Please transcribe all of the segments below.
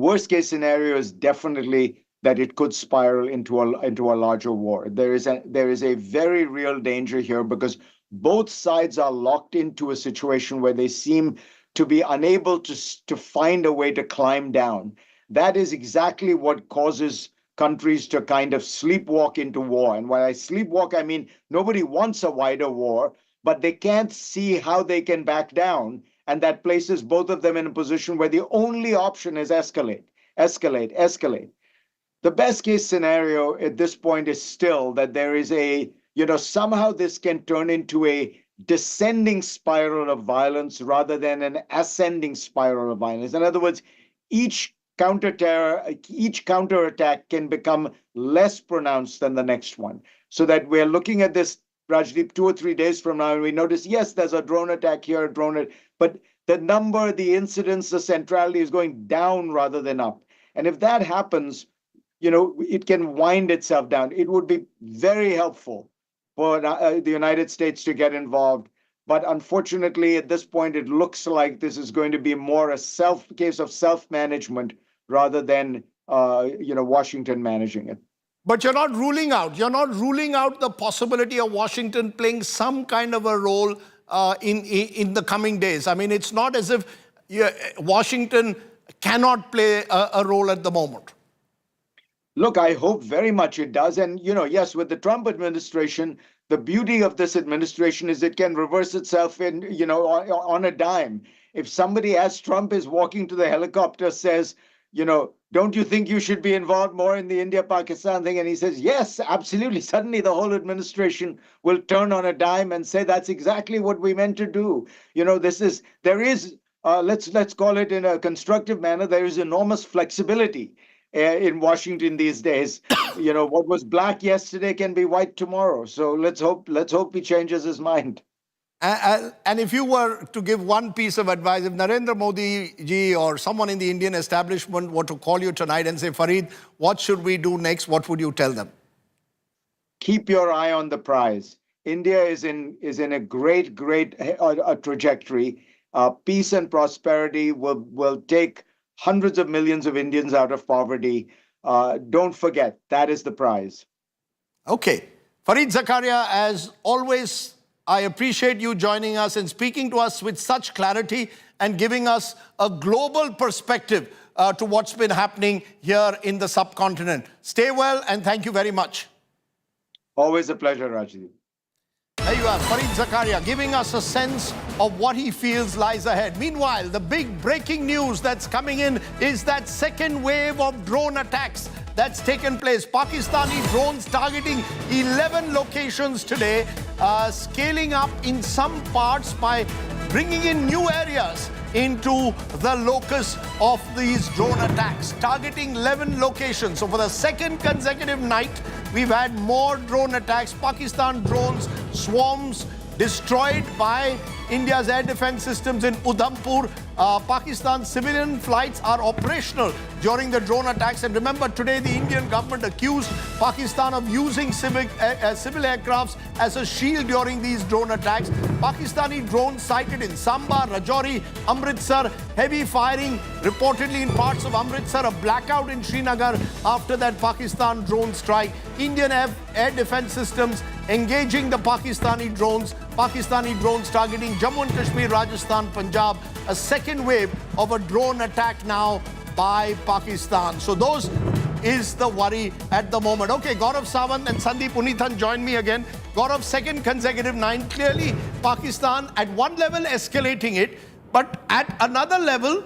Worst case scenario is definitely that it could spiral into a larger war. There is a very real danger here because both sides are locked into a situation where they seem to be unable to find a way to climb down. That is exactly what causes countries to kind of sleepwalk into war. And when I sleepwalk, I mean nobody wants a wider war, but they can't see how they can back down. And that places both of them in a position where the only option is escalate, escalate, escalate. The best case scenario at this point is still that there is somehow this can turn into a descending spiral of violence rather than an ascending spiral of violence. In other words, each counterattack can become less pronounced than the next one. So that we're looking at this, Rajdeep, 2 or 3 days from now, and we notice, yes, there's a drone attack here, but the number, the incidence, the centrality is going down rather than up. And if that happens, it can wind itself down. It would be very helpful for the United States to get involved. But unfortunately, at this point, it looks like this is going to be more a case of self-management rather than, Washington managing it. But you're not ruling out the possibility of Washington playing some kind of a role in the coming days. I mean, it's not as if Washington cannot play a role at the moment. Look, I hope very much it does. And, yes, with the Trump administration, the beauty of this administration is it can reverse itself on a dime. If somebody, as Trump is walking to the helicopter, says, don't you think you should be involved more in the India-Pakistan thing? And he says, yes, absolutely. Suddenly the whole administration will turn on a dime and say, that's exactly what we meant to do. Let's call it in a constructive manner, there is enormous flexibility in Washington these days. What was black yesterday can be white tomorrow. So let's hope he changes his mind. And if you were to give one piece of advice, if Narendra Modi ji or someone in the Indian establishment were to call you tonight and say, Fareed, what should we do next? What would you tell them? Keep your eye on the prize. India is in a great trajectory. Peace and prosperity will take hundreds of millions of Indians out of poverty. Don't forget, that is the prize. Okay. Fareed Zakaria, as always, I appreciate you joining us and speaking to us with such clarity and giving us a global perspective to what's been happening here in the subcontinent. Stay well and thank you very much. Always a pleasure, Rajdeep. There you are, Fareed Zakaria giving us a sense of what he feels lies ahead. Meanwhile, the big breaking news that's coming in is that second wave of drone attacks that's taken place. Pakistani drones targeting 11 locations today, scaling up in some parts by bringing in new areas into the locus of these drone attacks, targeting 11 locations. So for the second consecutive night, we've had more drone attacks. Pakistan drones, swarms destroyed by India's air defense systems in Udhampur. Pakistan civilian flights are operational during the drone attacks. And remember, today the Indian government accused Pakistan of using civil aircrafts as a shield during these drone attacks. Pakistani drones sighted in Samba, Rajouri, Amritsar. Heavy firing reportedly in parts of Amritsar. A blackout in Srinagar after that Pakistan drone strike. Indian air defense systems engaging the Pakistani drones targeting Jammu and Kashmir, Rajasthan, Punjab. A second wave of a drone attack now by Pakistan. So those is the worry at the moment. Okay, Gaurav Sawant and Sandeep Unithan join me again. Gaurav, second consecutive night. Clearly, Pakistan at one level escalating it, but at another level,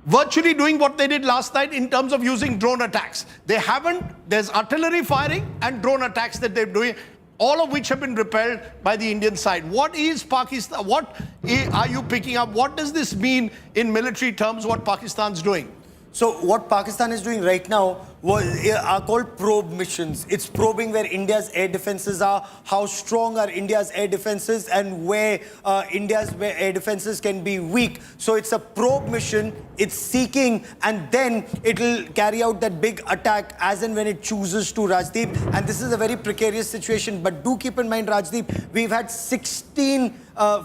virtually doing what they did last night in terms of using drone attacks. There's artillery firing and drone attacks that they're doing, all of which have been repelled by the Indian side. What is Pakistan? What are you picking up? What does this mean in military terms, what Pakistan's doing? So what Pakistan is doing right now are called probe missions. It's probing where India's air defenses are, how strong are India's air defenses, and where India's air defenses can be weak. So it's a probe mission, it's seeking, and then it'll carry out that big attack as and when it chooses to, Rajdeep. And this is a very precarious situation. But do keep in mind, Rajdeep, we've had 16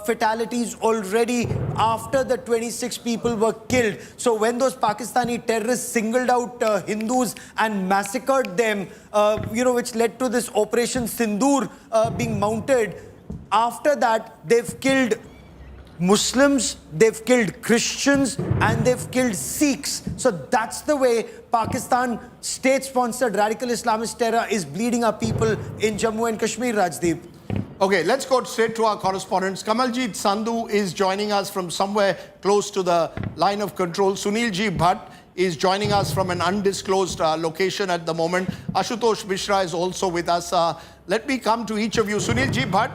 fatalities already after the 26 people were killed. So when those Pakistani terrorists singled out Hindus and massacred them, which led to this Operation Sindoor being mounted, after that they've killed Muslims, they've killed Christians, and they've killed Sikhs. So that's the way Pakistan state-sponsored radical Islamist terror is bleeding our people in Jammu and Kashmir, Rajdeep. Okay, let's go straight to our correspondents. Kamilljit Sandu is joining us from somewhere close to the line of control. Sunilji Bhatt is joining us from an undisclosed location at the moment. Ashutosh Mishra is also with us. Let me come to each of you. Sunilji Bhatt,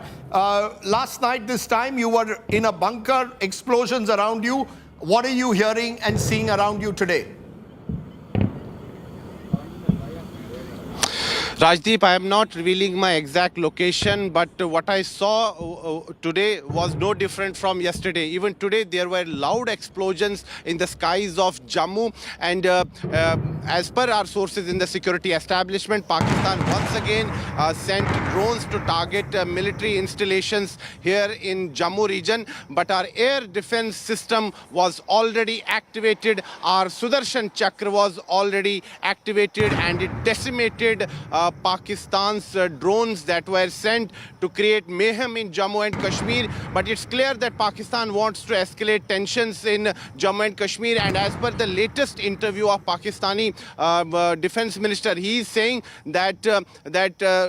last night this time you were in a bunker, explosions around you. What are you hearing and seeing around you today? Rajdeep, I am not revealing my exact location, but what I saw today was no different from yesterday. Even today, there were loud explosions in the skies of Jammu. And as per our sources in the security establishment, Pakistan once again sent drones to target military installations here in Jammu region. But our air defense system was already activated. Our Sudarshan Chakra was already activated, and it decimated Pakistan's drones that were sent to create mayhem in Jammu and Kashmir. But it's clear that Pakistan wants to escalate tensions in Jammu and Kashmir. And as per the latest interview of Pakistani defense minister, he is saying that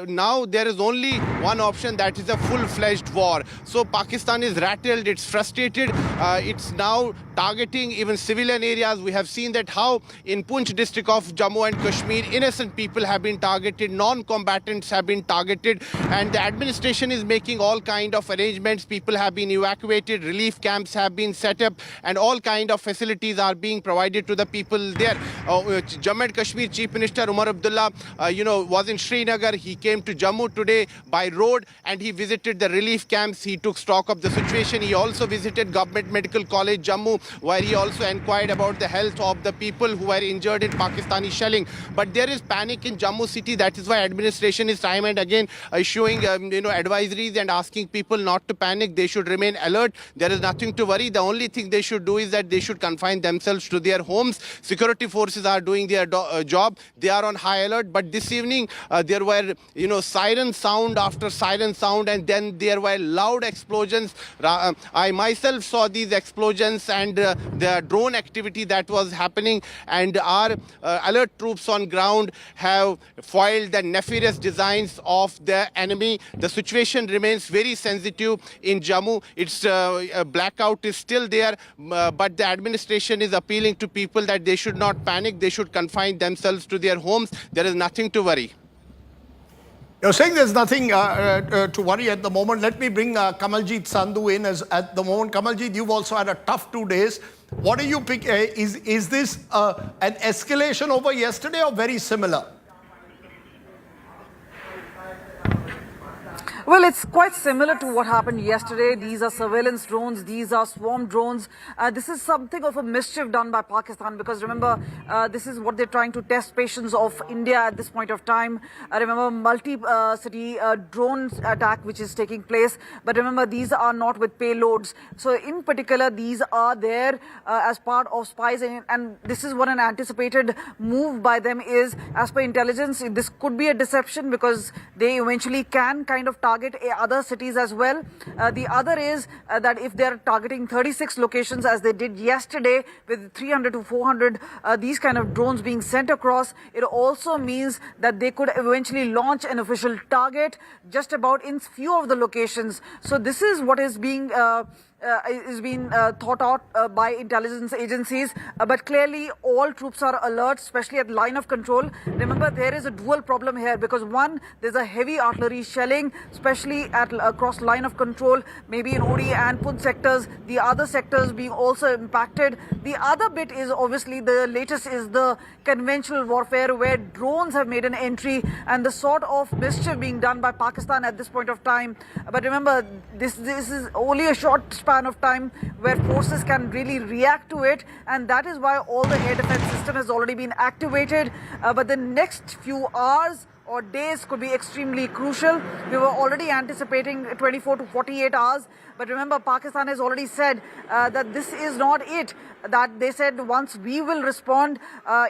now there is only one option, that is a full-fledged war. So Pakistan is rattled, it's frustrated, it's now targeting even civilian areas. We have seen that how in Poonch district of Jammu and Kashmir, innocent people have been targeted, non-combatants have been targeted, and the administration is making all kind of arrangements. People have been evacuated, relief camps have been set up, and all kind of facilities are being provided to the people there. Jammu and Kashmir Chief Minister Umar Abdullah, was in Srinagar. He came to Jammu today by road and he visited the relief camps. He took stock of the situation. He also visited Government Medical College Jammu, where he also inquired about the health of the people who were injured in Pakistani shelling. But there is panic in Jammu city. That is why administration is time and again issuing advisories and asking people not to panic. They should remain alert. There is nothing to worry. The only thing they should do is that they should confine themselves to their homes. Security forces are doing their job. They are on high alert. But this evening there were siren sound after siren sound, and then there were loud explosions. I myself saw these explosions and the drone activity that was happening, and our alert troops on ground have foiled the nefarious designs of the enemy. The situation remains very sensitive in Jammu. Its blackout is still there, but the administration is appealing to people that they should not panic. They should confine themselves to their homes. There is nothing to worry. You're saying there's nothing to worry at the moment. Let me bring Kamilljit Sandu in at the moment. Kamilljit, you've also had a tough 2 days. What do you pick? Is this an escalation over yesterday or very similar? Well, it's quite similar to what happened yesterday. These are surveillance drones. These are swarm drones. This is something of a mischief done by Pakistan, because remember, this is what they're trying to test patience of India at this point of time. Remember, multi-city drone attack which is taking place. But remember, these are not with payloads. So in particular, these are there as part of spies. And this is what an anticipated move by them is. As per intelligence, this could be a deception because they eventually can kind of target other cities as well. The other is that if they're targeting 36 locations as they did yesterday with 300 to 400 these kind of drones being sent across, it also means that they could eventually launch an official target just about in few of the locations. So this is what is being thought out by intelligence agencies, but clearly all troops are alert, especially at line of control. Remember, there is a dual problem here because one, there's a heavy artillery shelling, especially at across line of control, maybe in Uri and Poonch sectors, the other sectors being also impacted. The other bit is obviously the latest is the conventional warfare where drones have made an entry and the sort of mischief being done by Pakistan at this point of time. But remember, this is only a short span of time where forces can really react to it, and that is why all the air defense system has already been activated. But the next few hours or days could be extremely crucial. We were already anticipating 24 to 48 hours. But remember, Pakistan has already said that this is not it. That they said once we will respond,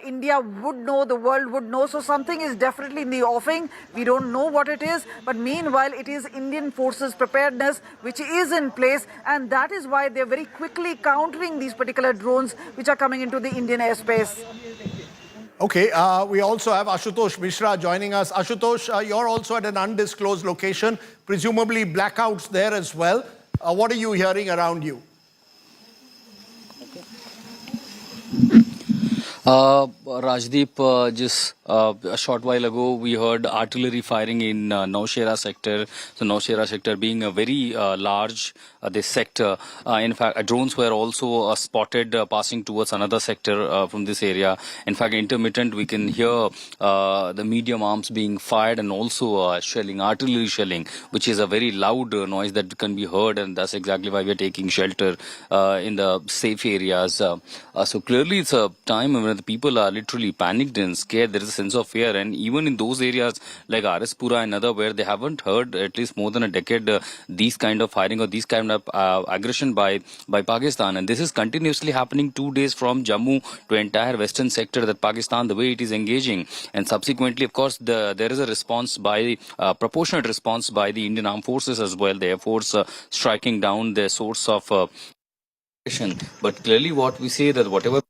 India would know, the world would know. So something is definitely in the offing. We don't know what it is. But meanwhile, it is Indian forces preparedness which is in place. And that is why they're very quickly countering these particular drones which are coming into the Indian airspace. Okay, we also have Ashutosh Mishra joining us. Ashutosh, you're also at an undisclosed location, presumably blackouts there as well. What are you hearing around you? Rajdeep, just a short while ago, we heard artillery firing in Naushera sector. So Naushera sector being a very large this sector. In fact, drones were also spotted passing towards another sector from this area. In fact, intermittent, we can hear the medium arms being fired and also shelling, artillery shelling, which is a very loud noise that can be heard, and that's exactly why we are taking shelter in the safe areas. So clearly, it's a time when the people are literally panicked and scared. There is a sense of fear, and even in those areas like Arispura and other where they haven't heard at least more than a decade these kind of firing or these kind of aggression by Pakistan, and this is continuously happening 2 days from Jammu to entire western sector, that Pakistan, the way it is engaging, and subsequently, of course, there is a response by proportionate response by the Indian Armed Forces as well, the Air Force striking down the source of aggression. But clearly, what we say that whatever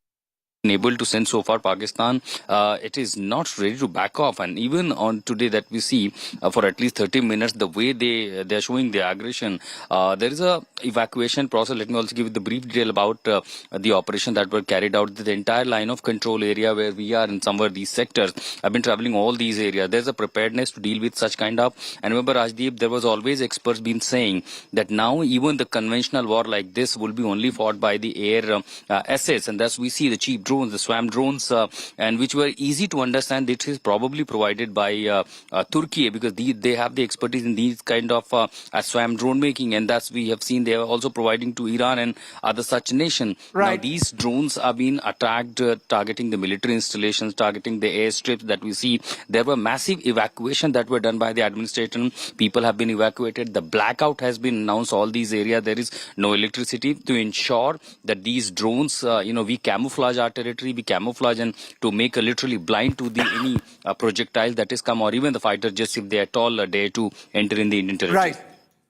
able to send so far, Pakistan, it is not ready to back off. And even on today that we see for at least 30 minutes, the way they are showing the aggression, there is a evacuation process. Let me also give you the brief detail about the operation that were carried out. The entire line of control area where we are in somewhere these sectors, I've been traveling all these areas. There's a preparedness to deal with such kind of, and remember Rajdeep, there was always experts been saying that now even the conventional war like this will be only fought by the air assets, and thus we see the cheap drones, the swam drones, and which were easy to understand. It is probably provided by Turkey, because they have the expertise in these kind of swam drone making, and that's we have seen they are also providing to Iran and other such nation. Right. Now these drones are being attacked, targeting the military installations, targeting the airstrips that we see. There were massive evacuation that were done by the administration. People have been evacuated. The blackout has been announced. All these areas there is no electricity to ensure that these drones, we camouflage our territory, we camouflage, and to make a literally blind to the any projectile that is come, or even the fighter jets if they at all dare to enter in the Indian territory. Right.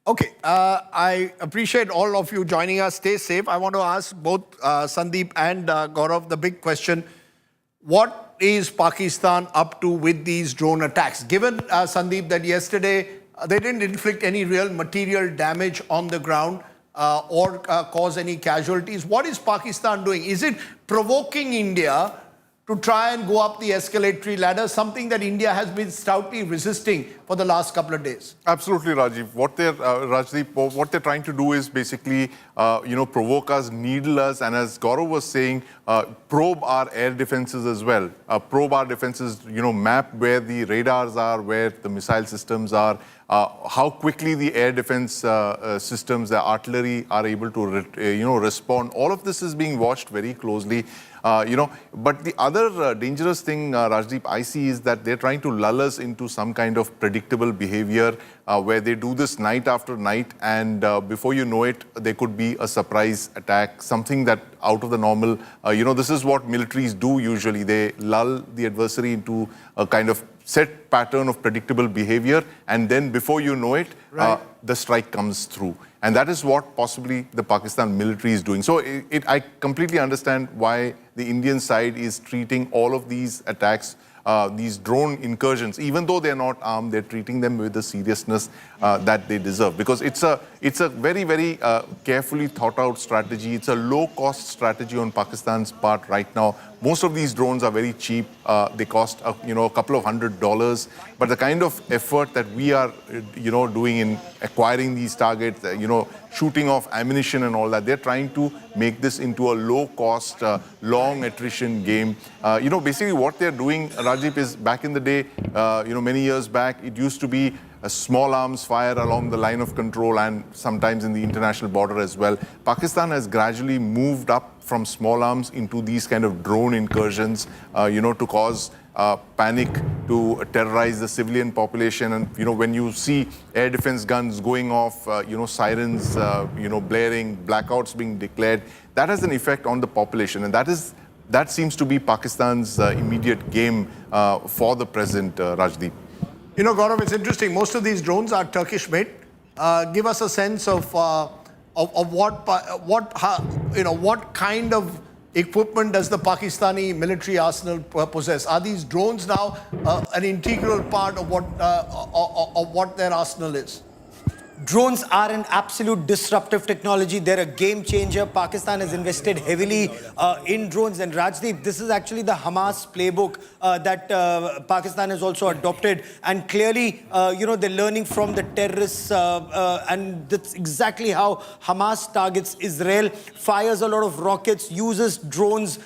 Okay. I appreciate all of you joining us. Stay safe. I want to ask both Sandeep and Gaurav the big question. What is Pakistan up to with these drone attacks? Given, Sandeep, that yesterday they didn't inflict any real material damage on the ground or cause any casualties, what is Pakistan doing? Is it provoking India to try and go up the escalatory ladder, something that India has been stoutly resisting for the last couple of days? Absolutely, Rajiv. What they're trying to do is basically, provoke us, needle us, and as Gaurav was saying, probe our air defenses as well. Probe our defenses, map where the radars are, where the missile systems are, how quickly the air defense systems, the artillery are able to, respond. All of this is being watched very closely. But the other dangerous thing, Rajdeep, I see is that they're trying to lull us into some kind of predictable behavior where they do this night after night, and before you know it, there could be a surprise attack, something that out of the normal, this is what militaries do usually. They lull the adversary into a kind of set pattern of predictable behavior, and then before you know it, the strike comes through. And that is what possibly the Pakistan military is doing. So I completely understand why the Indian side is treating all of these attacks, these drone incursions, even though they're not armed, they're treating them with the seriousness that they deserve. Because it's a very, very carefully thought out strategy. It's a low cost strategy on Pakistan's part right now. Most of these drones are very cheap. They cost, a couple of $100. But the kind of effort that we are, doing in acquiring these targets, shooting off ammunition and all that, they're trying to make this into a low-cost, long attrition game. Basically what they're doing, Rajiv, is back in the day, many years back, it used to be a small arms fire along the line of control and sometimes in the international border as well. Pakistan has gradually moved up from small arms into these kind of drone incursions, to cause panic to terrorize the civilian population. And, when you see air defense guns going off, sirens, blaring, blackouts being declared, that has an effect on the population. And that seems to be Pakistan's immediate game for the present, Rajdeep. Gaurav, it's interesting. Most of these drones are Turkish-made. Give us a sense of what kind of equipment does the Pakistani military arsenal possess? Are these drones now an integral part of what their arsenal is? Drones are an absolute disruptive technology. They're a game changer. Pakistan has invested heavily in drones. And Rajdeep, this is actually the Hamas playbook that Pakistan has also adopted. And clearly, they're learning from the terrorists. And that's exactly how Hamas targets Israel, fires a lot of rockets, uses drones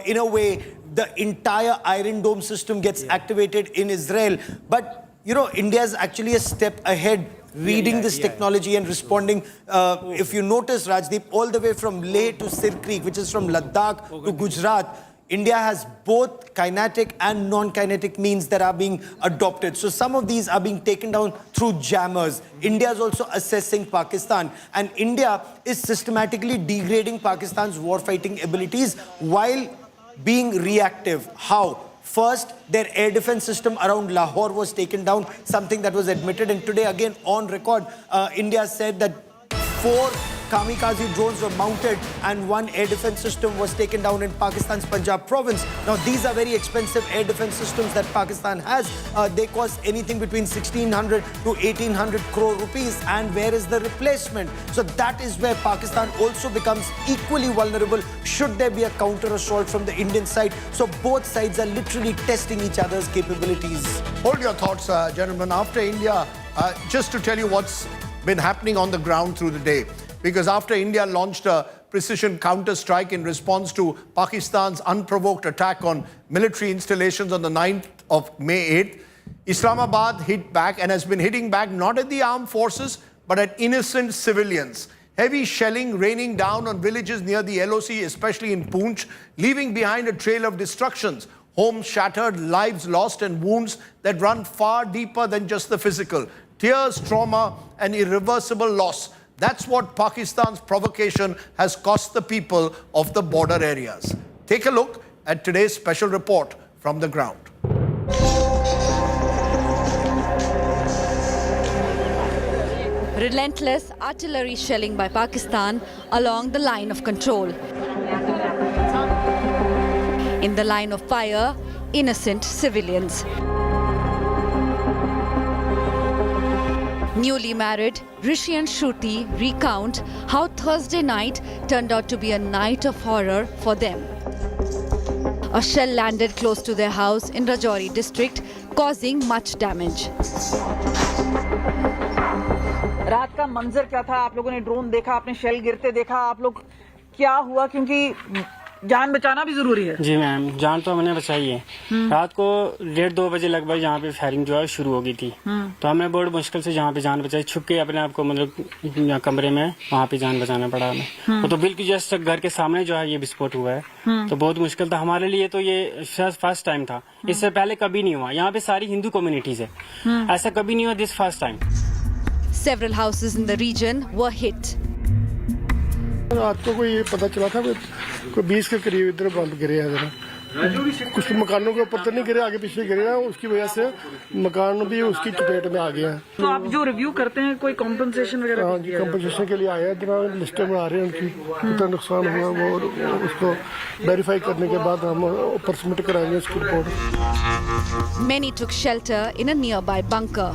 in a way. The entire Iron Dome system gets activated in Israel. But, India is actually a step ahead, reading this technology and responding. If you notice, Rajdeep, all the way from Leh to Sir Creek, which is from Ladakh to Gujarat, India has both kinetic and non-kinetic means that are being adopted. So some of these are being taken down through jammers. India is also assessing Pakistan. And India is systematically degrading Pakistan's warfighting abilities while being reactive. How? First, their air defense system around Lahore was taken down, something that was admitted. And today, again, on record, India said that 4 kamikaze drones were mounted and 1 air defense system was taken down in Pakistan's Punjab province. Now, these are very expensive air defense systems that Pakistan has. They cost anything between 1,600 to 1,800 crore rupees. And where is the replacement? So that is where Pakistan also becomes equally vulnerable should there be a counter-assault from the Indian side. So both sides are literally testing each other's capabilities. Hold your thoughts, gentlemen. After India, just to tell you what's been happening on the ground through the day. Because after India launched a precision counter-strike in response to Pakistan's unprovoked attack on military installations on the 9th of May 8th, Islamabad hit back and has been hitting back not at the armed forces, but at innocent civilians. Heavy shelling raining down on villages near the LOC, especially in Poonch, leaving behind a trail of destructions. Homes shattered, lives lost, and wounds that run far deeper than just the physical. Tears, trauma, and irreversible loss. That's what Pakistan's provocation has cost the people of the border areas. Take a look at today's special report from the ground. Relentless artillery shelling by Pakistan along the line of control. In the line of fire, innocent civilians. Newly married, Rishi and Shruti recount how Thursday night turned out to be a night of horror for them. A shell landed close to their house in Rajouri district, causing much damage. रात का मंजर क्या था? आप लोगों ने drone देखा, आपने शेल गिरते देखा, आप लोग क्या हुआ? क्योंकि जान बचाना भी जरूरी है। जी मैम, जान तो हमने बचाई है। रात को 1:30-2 बजे लगभग यहाँ पे फायरिंग जो है शुरू हो गई थी, तो हमने बड़ी मुश्किल से जहाँ पे जान बचाई, छुप के अपने आप को मतलब कमरे में वहाँ पे जान बचाना पड़ा हमें। तो बिल्कुल जस्ट घर के सामने जो है ये विस्फोट हुआ है, तो बहुत मुश्किल था हमारे लिए। तो ये फर्स्ट टाइम था, इससे पहले कभी नहीं हुआ। यहाँ पे सारी हिंदू कम्युनिटीज है, ऐसा कभी नहीं हुआ, this first time. Several houses in the region were hit. रात को कोई पता चला था कोई 20 के करीब इधर बम गिरे हैं इधर। कुछ मकानों के ऊपर तो नहीं गिरे, आगे पीछे गिरे हैं, उसकी वजह से मकान भी उसकी चपेट में आ गया है। तो आप जो रिव्यू करते हैं कोई कॉम्पनसेशन वगैरह? हाँ जी, कॉम्पनसेशन के लिए आए हैं, जनाब लिस्टें बना रहे हैं उनकी, कितना नुकसान हुआ वो उसको वेरीफाई करने के बाद हम ऊपर सबमिट कराएंगे उसकी report. Many took shelter in a nearby bunker.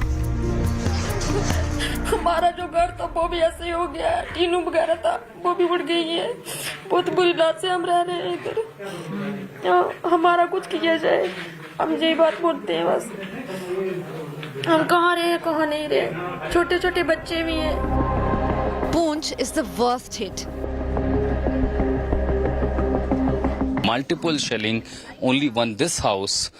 हमारा जो घर था वो भी ऐसे हो गया है, टीनू वगैरह था वो भी उड़ गई है। बहुत बुरी रात से हम रह रहे हैं इधर, हमारा कुछ किया जाए, हम यही बात बोलते हैं बस। हम कहाँ रहे कहाँ नहीं रहे, छोटे छोटे बच्चे भी हैं। Poonch is the worst hit. Multiple shelling, only this house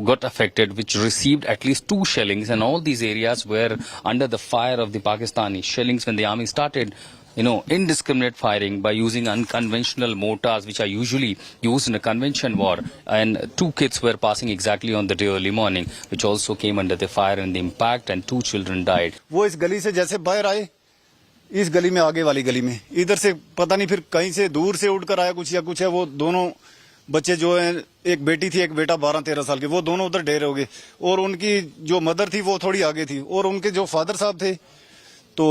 got affected, which received at least 2 shellings, and all these areas were under the fire of the Pakistani shellings. When the army started indiscriminate firing by using unconventional mortars, which are usually used in a convention war. And 2 kids were passing exactly on the day early morning, which also came under the fire and the impact, and 2 children died. वो इस गली से जैसे बाहर आए, इस गली में आगे वाली गली में, इधर से पता नहीं फिर कहीं से दूर से उड़कर आया कुछ या कुछ है, वो दोनों बच्चे जो हैं, एक बेटी थी एक बेटा 12-13 साल के, वो दोनों उधर ढेर हो गए और उनकी जो मदर थी वो थोड़ी आगे थी और उनके जो फादर साहब थे तो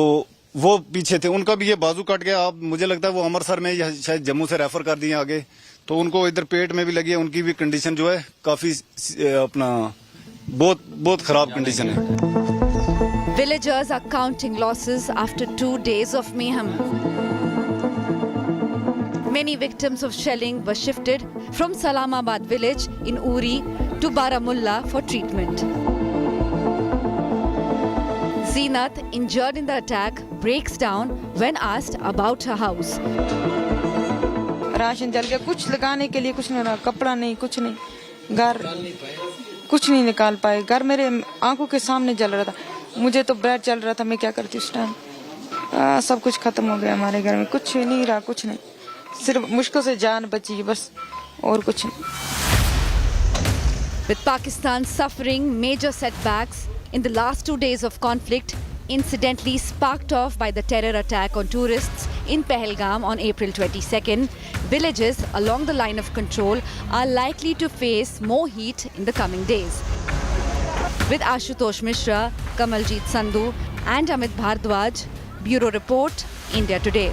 वो पीछे थे, उनका भी ये बाजू कट गया। अब मुझे लगता है वो अमृतसर में या शायद जम्मू से रेफर कर दिए आगे, तो उनको इधर पेट में भी लगी है, उनकी भी कंडीशन जो है काफी अपना बहुत खराब कंडीशन है। Villagers are counting losses after 2 days of mayhem. Many victims of shelling were shifted from Salamabad village in Uri to Baramulla for treatment. Zeenat, injured in the attack, breaks down when asked about her house. Ration जल गया, कुछ लगाने के लिए कुछ नहीं रहा, कपड़ा नहीं, कुछ नहीं, घर कुछ नहीं निकाल पाए। घर मेरे आंखों के सामने जल रहा था, मुझे तो ब्रेड चल रहा था, मैं क्या करती उस टाइम। सब कुछ खत्म हो गया हमारे घर में, कुछ नहीं रहा, कुछ नहीं, सिर्फ मुश्किल से जान बची बस, और कुछ नहीं। With Pakistan suffering major setbacks in the last 2 days of conflict, incidentally sparked off by the terror attack on tourists in Pahalgam on April 22nd, villages along the line of control are likely to face more heat in the coming days. With Ashutosh Mishra, Kamilljit Sandu and Amit Bhardwaj, Bureau Report, India Today.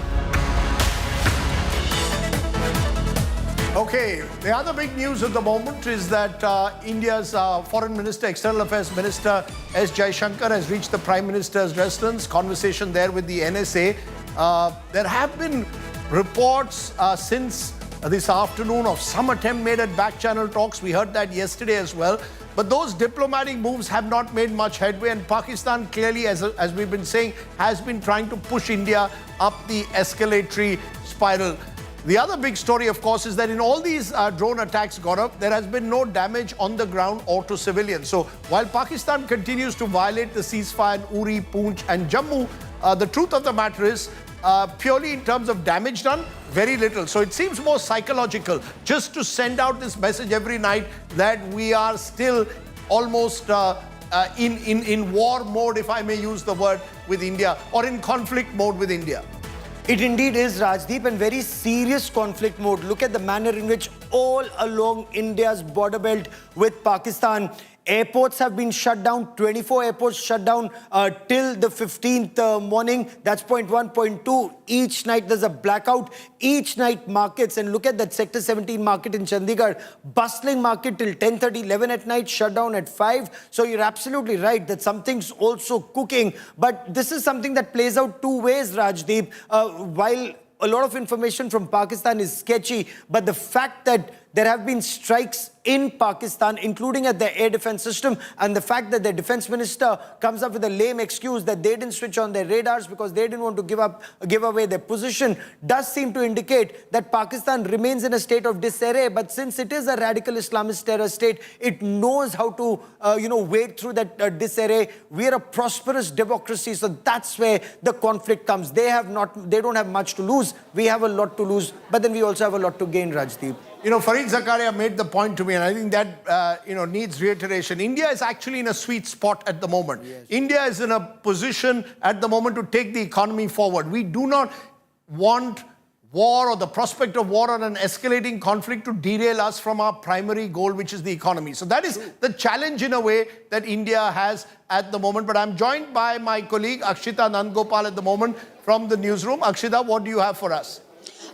Okay, the other big news at the moment is that India's Foreign Minister, External Affairs Minister S. Jaishankar has reached the Prime Minister's residence, conversation there with the NSA. There have been reports since this afternoon of some attempt made at back-channel talks. We heard that yesterday as well. But those diplomatic moves have not made much headway, and Pakistan clearly, as we've been saying, has been trying to push India up the escalatory spiral. The other big story, of course, is that in all these drone attacks, Gaurav, there has been no damage on the ground or to civilians. So while Pakistan continues to violate the ceasefire in Uri, Poonch and Jammu, the truth of the matter is, purely in terms of damage done, very little. So it seems more psychological, just to send out this message every night that we are still almost in war mode, if I may use the word, with India, or in conflict mode with India. It indeed is, Rajdeep, and very serious conflict mode. Look at the manner in which all along India's border belt with Pakistan, airports have been shut down, 24 airports shut down till the 15th morning. That's point 1. Point 2, each night there's a blackout. Each night markets, and look at that Sector 17 market in Chandigarh, bustling market till 10:30, 11 at night, shut down at 5. So you're absolutely right that something's also cooking. But this is something that plays out 2 ways, Rajdeep. While a lot of information from Pakistan is sketchy, but the fact that there have been strikes in Pakistan, including at the air defense system, and the fact that the defense minister comes up with a lame excuse that they didn't switch on their radars because they didn't want to give away their position, does seem to indicate that Pakistan remains in a state of disarray. But since it is a radical Islamist terror state, it knows how to, wade through that disarray. We are a prosperous democracy, so that's where the conflict comes. They don't have much to lose. We have a lot to lose, but then we also have a lot to gain, Rajdeep. Fareed Zakaria made the point to me, and I think that, needs reiteration. India is actually in a sweet spot at the moment. Yes. India is in a position at the moment to take the economy forward. We do not want war or the prospect of war or an escalating conflict to derail us from our primary goal, which is the economy. So that is the challenge in a way that India has at the moment. But I'm joined by my colleague Akshita Nandgopal at the moment from the newsroom. Akshita, what do you have for us?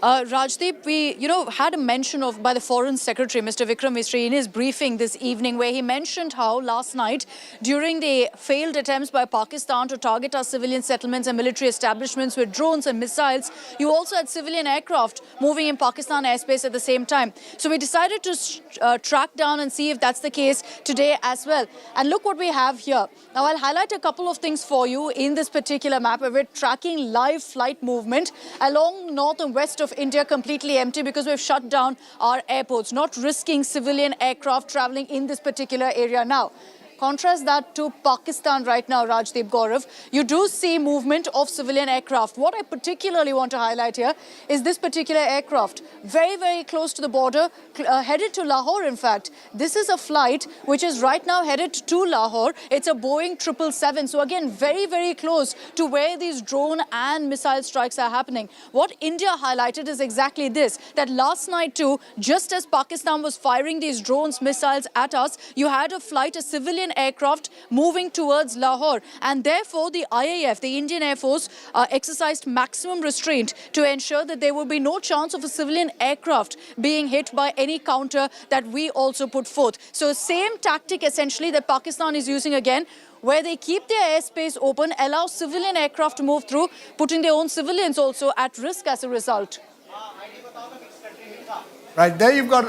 Rajdeep, we, had a mention of by the Foreign Secretary, Mr. Vikram Misri, in his briefing this evening, where he mentioned how last night, during the failed attempts by Pakistan to target our civilian settlements and military establishments with drones and missiles, you also had civilian aircraft moving in Pakistan airspace at the same time. So we decided to track down and see if that's the case today as well. And look what we have here. Now, I'll highlight a couple of things for you in this particular map, where we're tracking live flight movement along north and west of India, completely empty because we've shut down our airports, not risking civilian aircraft traveling in this particular area now. contrast that to Pakistan right now, Rajdeep, Gaurav, you do see movement of civilian aircraft. What I particularly want to highlight here is this particular aircraft, very, very close to the border, headed to Lahore, in fact. This is a flight which is right now headed to Lahore. It's a Boeing 777. So again, very, very close to where these drone and missile strikes are happening. What India highlighted is exactly this, that last night too, just as Pakistan was firing these drones, missiles at us, you had a flight, a civilian aircraft moving towards Lahore. And therefore, the IAF, the Indian Air Force, exercised maximum restraint to ensure that there would be no chance of a civilian aircraft being hit by any counter that we also put forth. So same tactic essentially that Pakistan is using again, where they keep their airspace open, allow civilian aircraft to move through, putting their own civilians also at risk as a result. Right, there you've got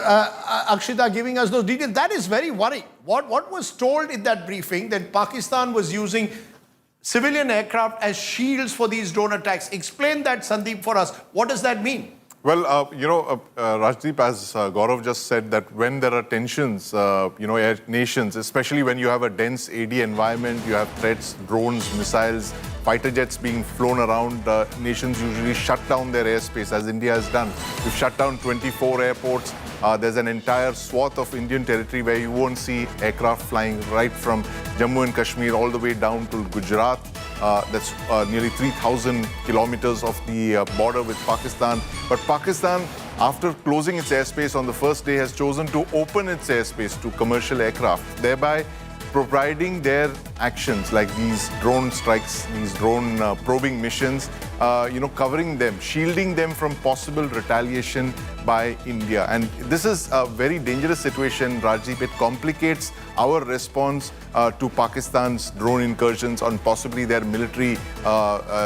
Akshita giving us those details. That is very worrying. What was told in that briefing that Pakistan was using civilian aircraft as shields for these drone attacks? Explain that, Sandeep, for us. What does that mean? Well, Rajdeep, as Gaurav just said, that when there are tensions, nations, especially when you have a dense AD environment, you have threats, drones, missiles, fighter jets being flown around, nations usually shut down their airspace, as India has done. We've shut down 24 airports. There's an entire swath of Indian territory where you won't see aircraft flying right from Jammu and Kashmir all the way down to Gujarat. That's nearly 3,000 kilometers of the border with Pakistan. But Pakistan, after closing its airspace on the first day, has chosen to open its airspace to commercial aircraft, thereby providing their actions like these drone strikes, these drone probing missions, covering them, shielding them from possible retaliation by India. And this is a very dangerous situation, Rajdeep. It complicates our response to Pakistan's drone incursions on possibly their military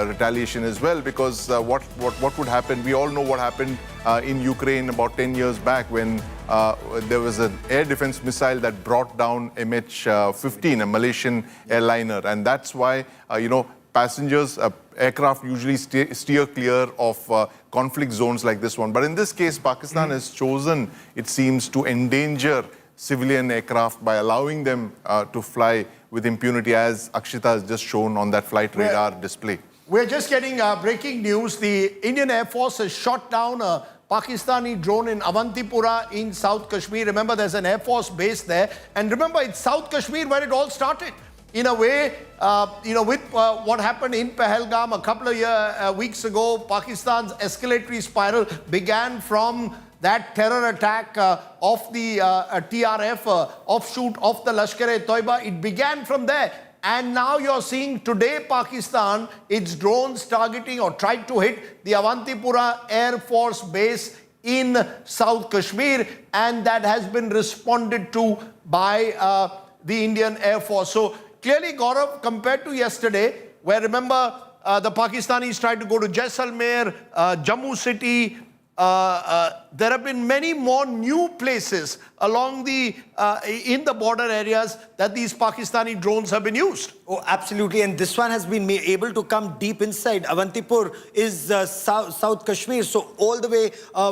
retaliation as well, because what would happen, we all know what happened in Ukraine about 10 years back when there was an air defense missile that brought down MH15, a Malaysian airliner. And that's why, passengers, aircraft usually steer clear of conflict zones like this one. But in this case, Pakistan has chosen, it seems, to endanger civilian aircraft by allowing them to fly with impunity, as Akshita has just shown on that flight radar display. We're just getting breaking news. The Indian Air Force has shot down a Pakistani drone in Avantipura in South Kashmir. Remember, there's an Air Force base there. And remember, it's South Kashmir where it all started. In a way, with what happened in Pahalgam a couple of weeks ago, Pakistan's escalatory spiral began from that terror attack of the TRF, offshoot of the Lashkar-e-Toiba. It began from there. And now you're seeing today Pakistan, its drones targeting or tried to hit the Avantipura Air Force base in South Kashmir, and that has been responded to by the Indian Air Force. So clearly, Gaurav, compared to yesterday, where remember the Pakistanis tried to go to Jaisalmer, Jammu city, there have been many more new places along the in the border areas that these Pakistani drones have been used. Oh, absolutely. And this one has been able to come deep inside. Avantipur is South Kashmir. So all the way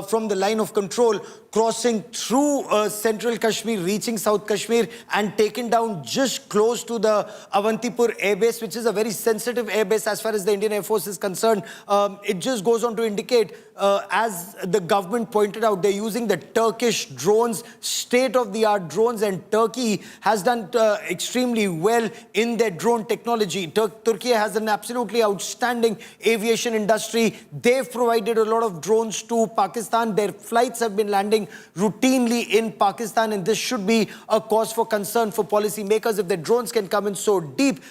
from the line of control, crossing through central Kashmir, reaching South Kashmir, and taken down just close to the Avantipur airbase, which is a very sensitive airbase as far as the Indian Air Force is concerned. It just goes on to indicate, as the government pointed out, they're using the Turkish drones, state-of-the-art drones, and Turkey has done extremely well in their drone technology. Turkey has an absolutely outstanding aviation industry. They've provided a lot of drones to Pakistan. Their flights have been landing routinely in Pakistan, and this should be a cause for concern for policymakers. If the drones can come in so deep,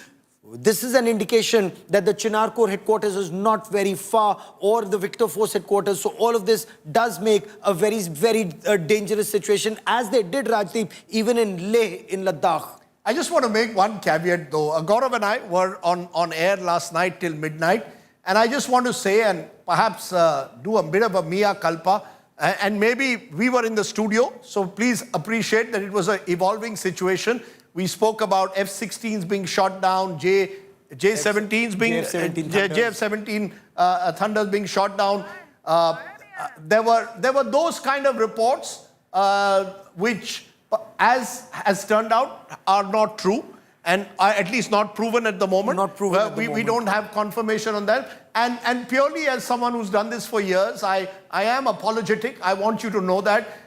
this is an indication that the Chinar Corps headquarters is not very far, or the Victor Force headquarters. So all of this does make a very, very dangerous situation, as they did, Rajdeep, even in Leh, in Ladakh. I just want to make one caveat though. Gaurav and I were on air last night till midnight, and I just want to say, and perhaps do a bit of a mea culpa, and maybe we were in the studio, so please appreciate that it was an evolving situation. We spoke about F-16s being shot down, JF-17s being Thunders being shot down. There were those kind of reports which, as has turned out, are not true. and at least not proven at the moment. Not proven at the we moment. don't have confirmation on that. And purely as someone who's done this for years, I am apologetic. I want you to know that.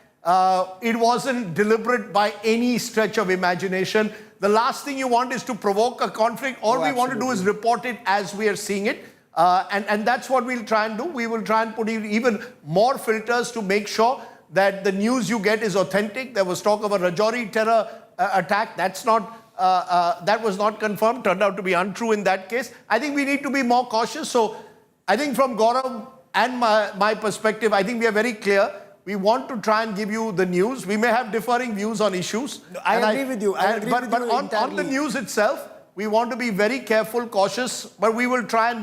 It wasn't deliberate by any stretch of imagination. The last thing you want is to provoke a conflict. All we want to do is report it as we are seeing it. And that's what we'll try and do. We will try and put even more filters to make sure that the news you get is authentic. There was talk of a Rajouri terror attack. That was not confirmed, turned out to be untrue in that case. I think we need to be more cautious. So I think from Gaurav and my perspective, I think we are very clear. We want to try and give you the news. We may have differing views on issues. I agree with you. But on the news itself, we want to be very careful, cautious, but we will try and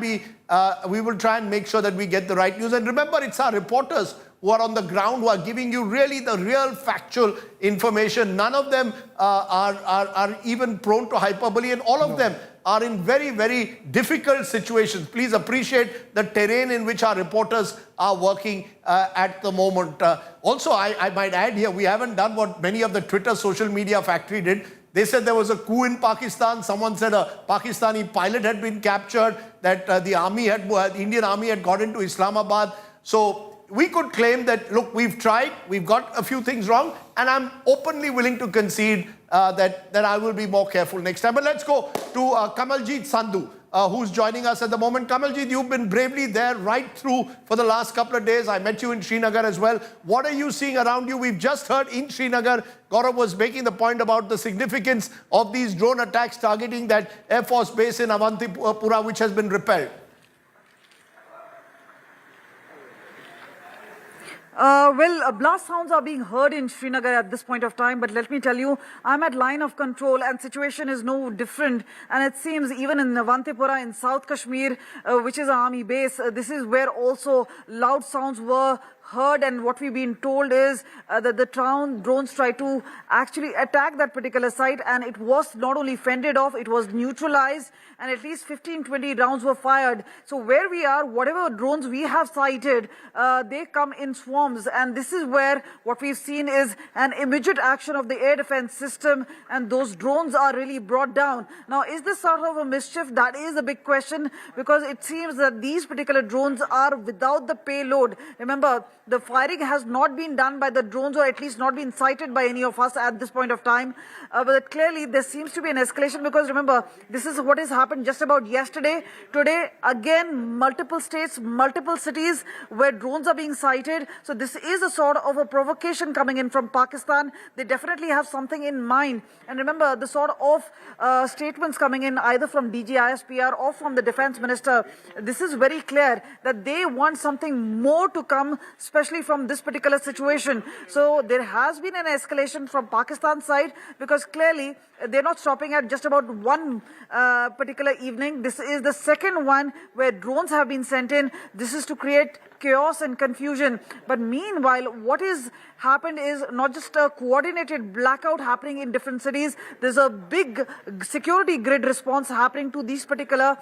make sure that we get the right news. And remember, it's our reporters who are on the ground, who are giving you really the real factual information. None of them are even prone to hyperbole, and all of them are in very, very difficult situations. Please appreciate the terrain in which our reporters are working at the moment. Also, I might add here, we haven't done what many of the Twitter social media factory did. They said there was a coup in Pakistan. Someone said a Pakistani pilot had been captured, that the Indian army had got into Islamabad. So we could claim that, look, we've tried, we've got a few things wrong, and I'm openly willing to concede that I will be more careful next time. But let's go to Kamilljit Sandu, who's joining us at the moment. Kamilljit, you've been bravely there right through for the last couple of days. I met you in Srinagar as well. What are you seeing around you? We've just heard in Srinagar, Gaurav was making the point about the significance of these drone attacks targeting that Air Force base in Avantipura, which has been repelled. Blast sounds are being heard in Srinagar at this point of time, but let me tell you, I'm at line of control and situation is no different. And it seems even in Avantipura in South Kashmir, which is an army base, this is where also loud sounds were heard, and what we've been told is that the drones tried to actually attack that particular site, and it was not only fended off, it was neutralized, and at least 15-20 rounds were fired. So where we are, whatever drones we have sighted, they come in swarms, and this is where what we've seen is an immediate action of the air defense system, and those drones are really brought down. Now, is this sort of a mischief? That is a big question, because it seems that these particular drones are without the payload. Remember, the firing has not been done by the drones, or at least not been sighted by any of us at this point of time. But clearly there seems to be an escalation, because remember, this is what has happened just about yesterday. Today, again, multiple states, multiple cities where drones are being sighted. So this is a sort of a provocation coming in from Pakistan. They definitely have something in mind. And remember, the sort of statements coming in either from DG ISPR or from the defense minister, this is very clear that they want something more to come, especially from this particular situation. So there has been an escalation from Pakistan's side, because clearly they're not stopping at just about one particular evening. This is the second one where drones have been sent in. This is to create chaos and confusion. But meanwhile, what is happened is not just a coordinated blackout happening in different cities. There's a big security grid response happening to these particular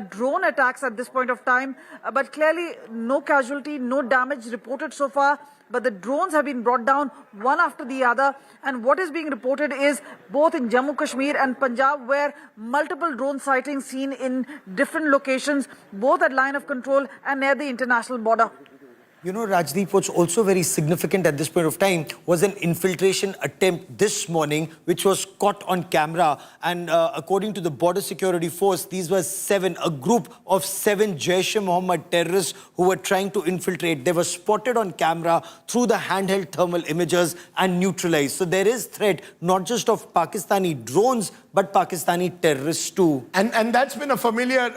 drone attacks at this point of time. But clearly, no casualty, no damage reported so far. But the drones have been brought down one after the other. And what is being reported is both in Jammu Kashmir and Punjab, where multiple drone sightings seen in different locations, both at line of control and near the international border. You know, Rajdeep, what's also very significant at this point of time was an infiltration attempt this morning, which was caught on camera. And according to the Border Security Force, these were a group of 7 Jaish-e-Mohammed terrorists who were trying to infiltrate. They were spotted on camera through the handheld thermal imagers and neutralized. So there is threat not just of Pakistani drones, but Pakistani terrorists too. And that's been a familiar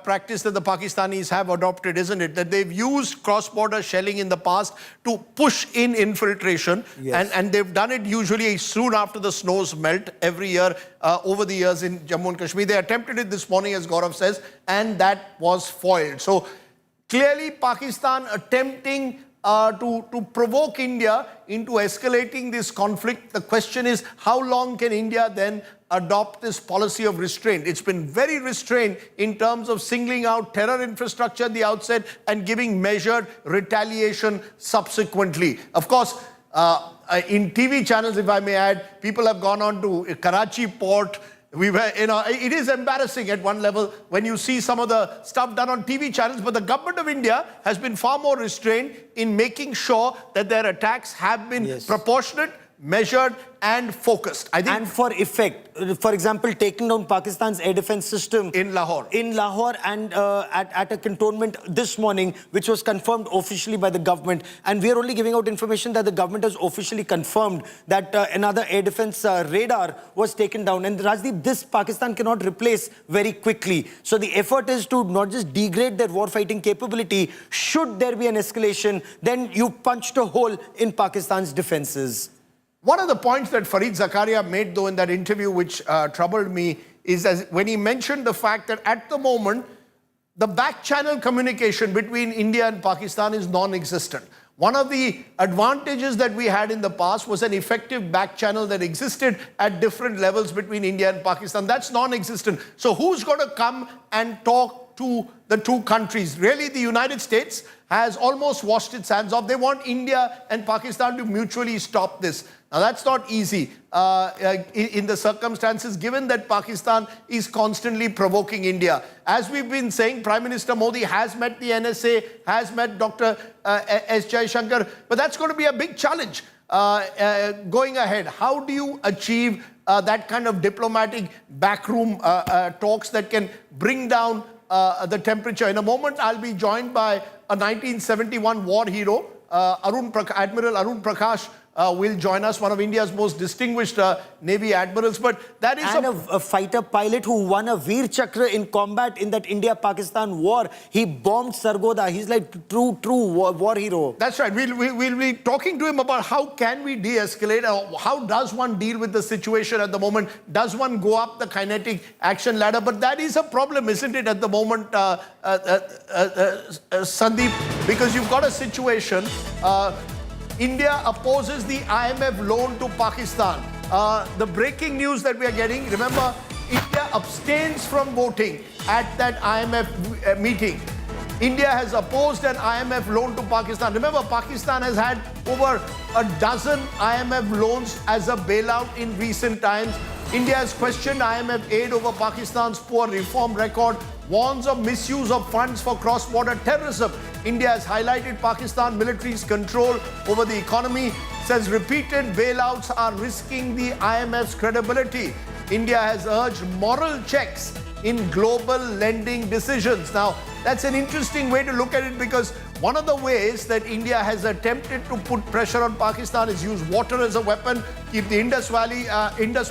practice that the Pakistanis have adopted, isn't it? That they've used cross-border shelling in the past to push in infiltration. Yes. And they've done it usually soon after the snows melt every year over the years in Jammu and Kashmir. They attempted it this morning, as Gaurav says, and that was foiled. So clearly Pakistan attempting to provoke India into escalating this conflict. The question is, how long can India then adopt this policy of restraint? It's been very restrained in terms of singling out terror infrastructure at the outset and giving measured retaliation subsequently. Of course, in TV channels, if I may add, people have gone on to Karachi port we were, it is embarrassing at one level when you see some of the stuff done on TV channels, but the government of India has been far more restrained in making sure that their attacks have been proportionate, measured and focused. I think, and for effect. For example, taking down Pakistan's air defense system in Lahore. And at a cantonment this morning, which was confirmed officially by the government. And we are only giving out information that the government has officially confirmed that another air defense radar was taken down. And Rajdeep, this Pakistan cannot replace very quickly. So the effort is to not just degrade their warfighting capability. Should there be an escalation, then you punched a hole in Pakistan's defenses. One of the points that Fareed Zakaria made, though, in that interview, which troubled me, is when he mentioned the fact that at the moment, the back-channel communication between India and Pakistan is non-existent. One of the advantages that we had in the past was an effective back-channel that existed at different levels between India and Pakistan. That's non-existent. So who's going to come and talk to the two countries? Really, the United States has almost washed its hands off. They want India and Pakistan to mutually stop this. Now, that's not easy in the circumstances, given that Pakistan is constantly provoking India. As we've been saying, Prime Minister Modi has met the NSA, has met Dr. S. Jaishankar, but that's going to be a big challenge going ahead. How do you achieve that kind of diplomatic backroom talks that can bring down the temperature? In a moment, I'll be joined by a 1971 war hero, Admiral Arun Prakash. Will join us, one of India's most distinguished Navy admirals. But that is a fighter pilot who won a Veer Chakra in combat in that India-Pakistan war. He bombed Sargodha. He's like true war hero. That's right. We'll be talking to him about how can we de-escalate. How does one deal with the situation at the moment? Does one go up the kinetic action ladder? But that is a problem, isn't it, at the moment, Sandeep? Because you've got a situation. India opposes the IMF loan to Pakistan. The breaking news that we are getting, remember, India abstains from voting at that IMF meeting. India has opposed an IMF loan to Pakistan. Remember, Pakistan has had over a dozen IMF loans as a bailout in recent times. India has questioned IMF aid over Pakistan's poor reform record, warns of misuse of funds for cross-border terrorism. India has highlighted Pakistan military's control over the economy, says repeated bailouts are risking the IMF's credibility. India has urged moral checks in global lending decisions. Now, that's an interesting way to look at it, because one of the ways that India has attempted to put pressure on Pakistan is use water as a weapon, keep the Indus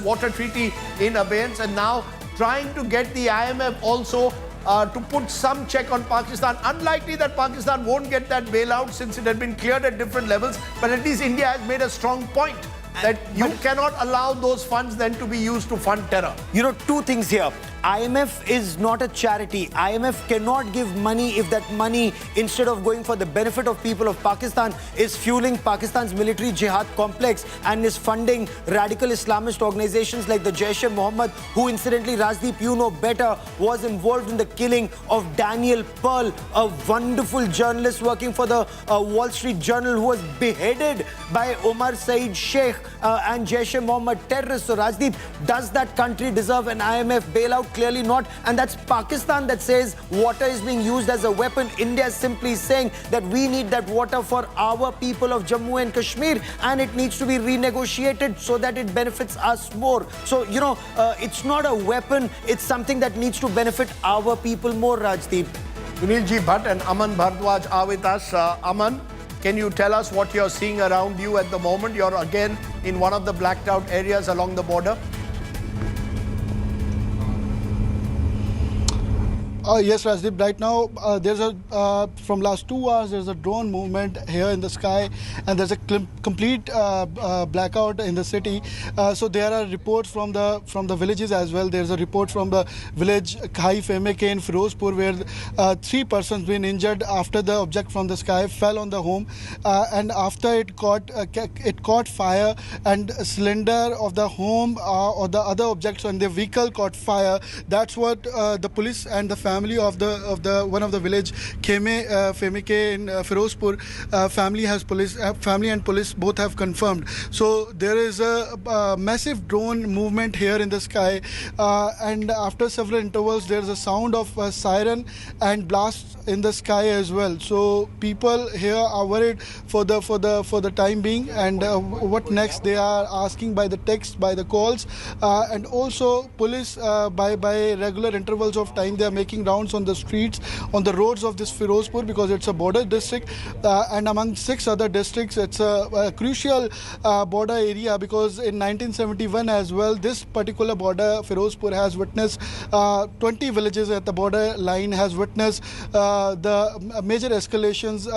Water Treaty in abeyance, and now trying to get the IMF also to put some check on Pakistan. Unlikely that Pakistan won't get that bailout since it had been cleared at different levels, but at least India has made a strong point that you cannot allow those funds then to be used to fund terror. You know, two things here. IMF is not a charity. IMF cannot give money if that money, instead of going for the benefit of people of Pakistan, is fueling Pakistan's military jihad complex and is funding radical Islamist organizations like the Jaish-e-Mohammed, who incidentally, Rajdeep, you know better, was involved in the killing of Daniel Pearl, a wonderful journalist working for the Wall Street Journal, who was beheaded by Omar Saeed Sheikh and Jaish-e-Mohammed terrorists. So Rajdeep, does that country deserve an IMF bailout? Clearly not. And that's Pakistan that says water is being used as a weapon. India is simply saying that we need that water for our people of Jammu and Kashmir, and it needs to be renegotiated so that it benefits us more. So, you know, it's not a weapon. It's something that needs to benefit our people more, Rajdeep. Sunilji Bhatt and Aman Bhardwaj are with us. Aman, can you tell us what you're seeing around you at the moment? You're again in one of the blacked out areas along the border. Yes, Rajdeep. Right now, there's from last 2 hours, there's a drone movement here in the sky, and there's a complete blackout in the city. So there are reports from the villages as well. There's a report from the village Khai Femeke in Firozpur, where 3 persons been injured after the object from the sky fell on the home, and after it caught fire, and a cylinder of the home or the other objects on the vehicle caught fire. That's what the police and the family family of the one of the village Femike in Firozpur, family and police both have confirmed. So there is a massive drone movement here in the sky, and after several intervals there is a sound of siren and blasts in the sky as well. So people here are worried for the time being, and what next they are asking by the text, by the calls, and also police by regular intervals of time they are making rounds on the streets, on the roads of this Firozpur, because it's a border district, and among 6 other districts it's a crucial border area, because in 1971 as well this particular border Firozpur has witnessed 20 villages at the border line has witnessed the major escalations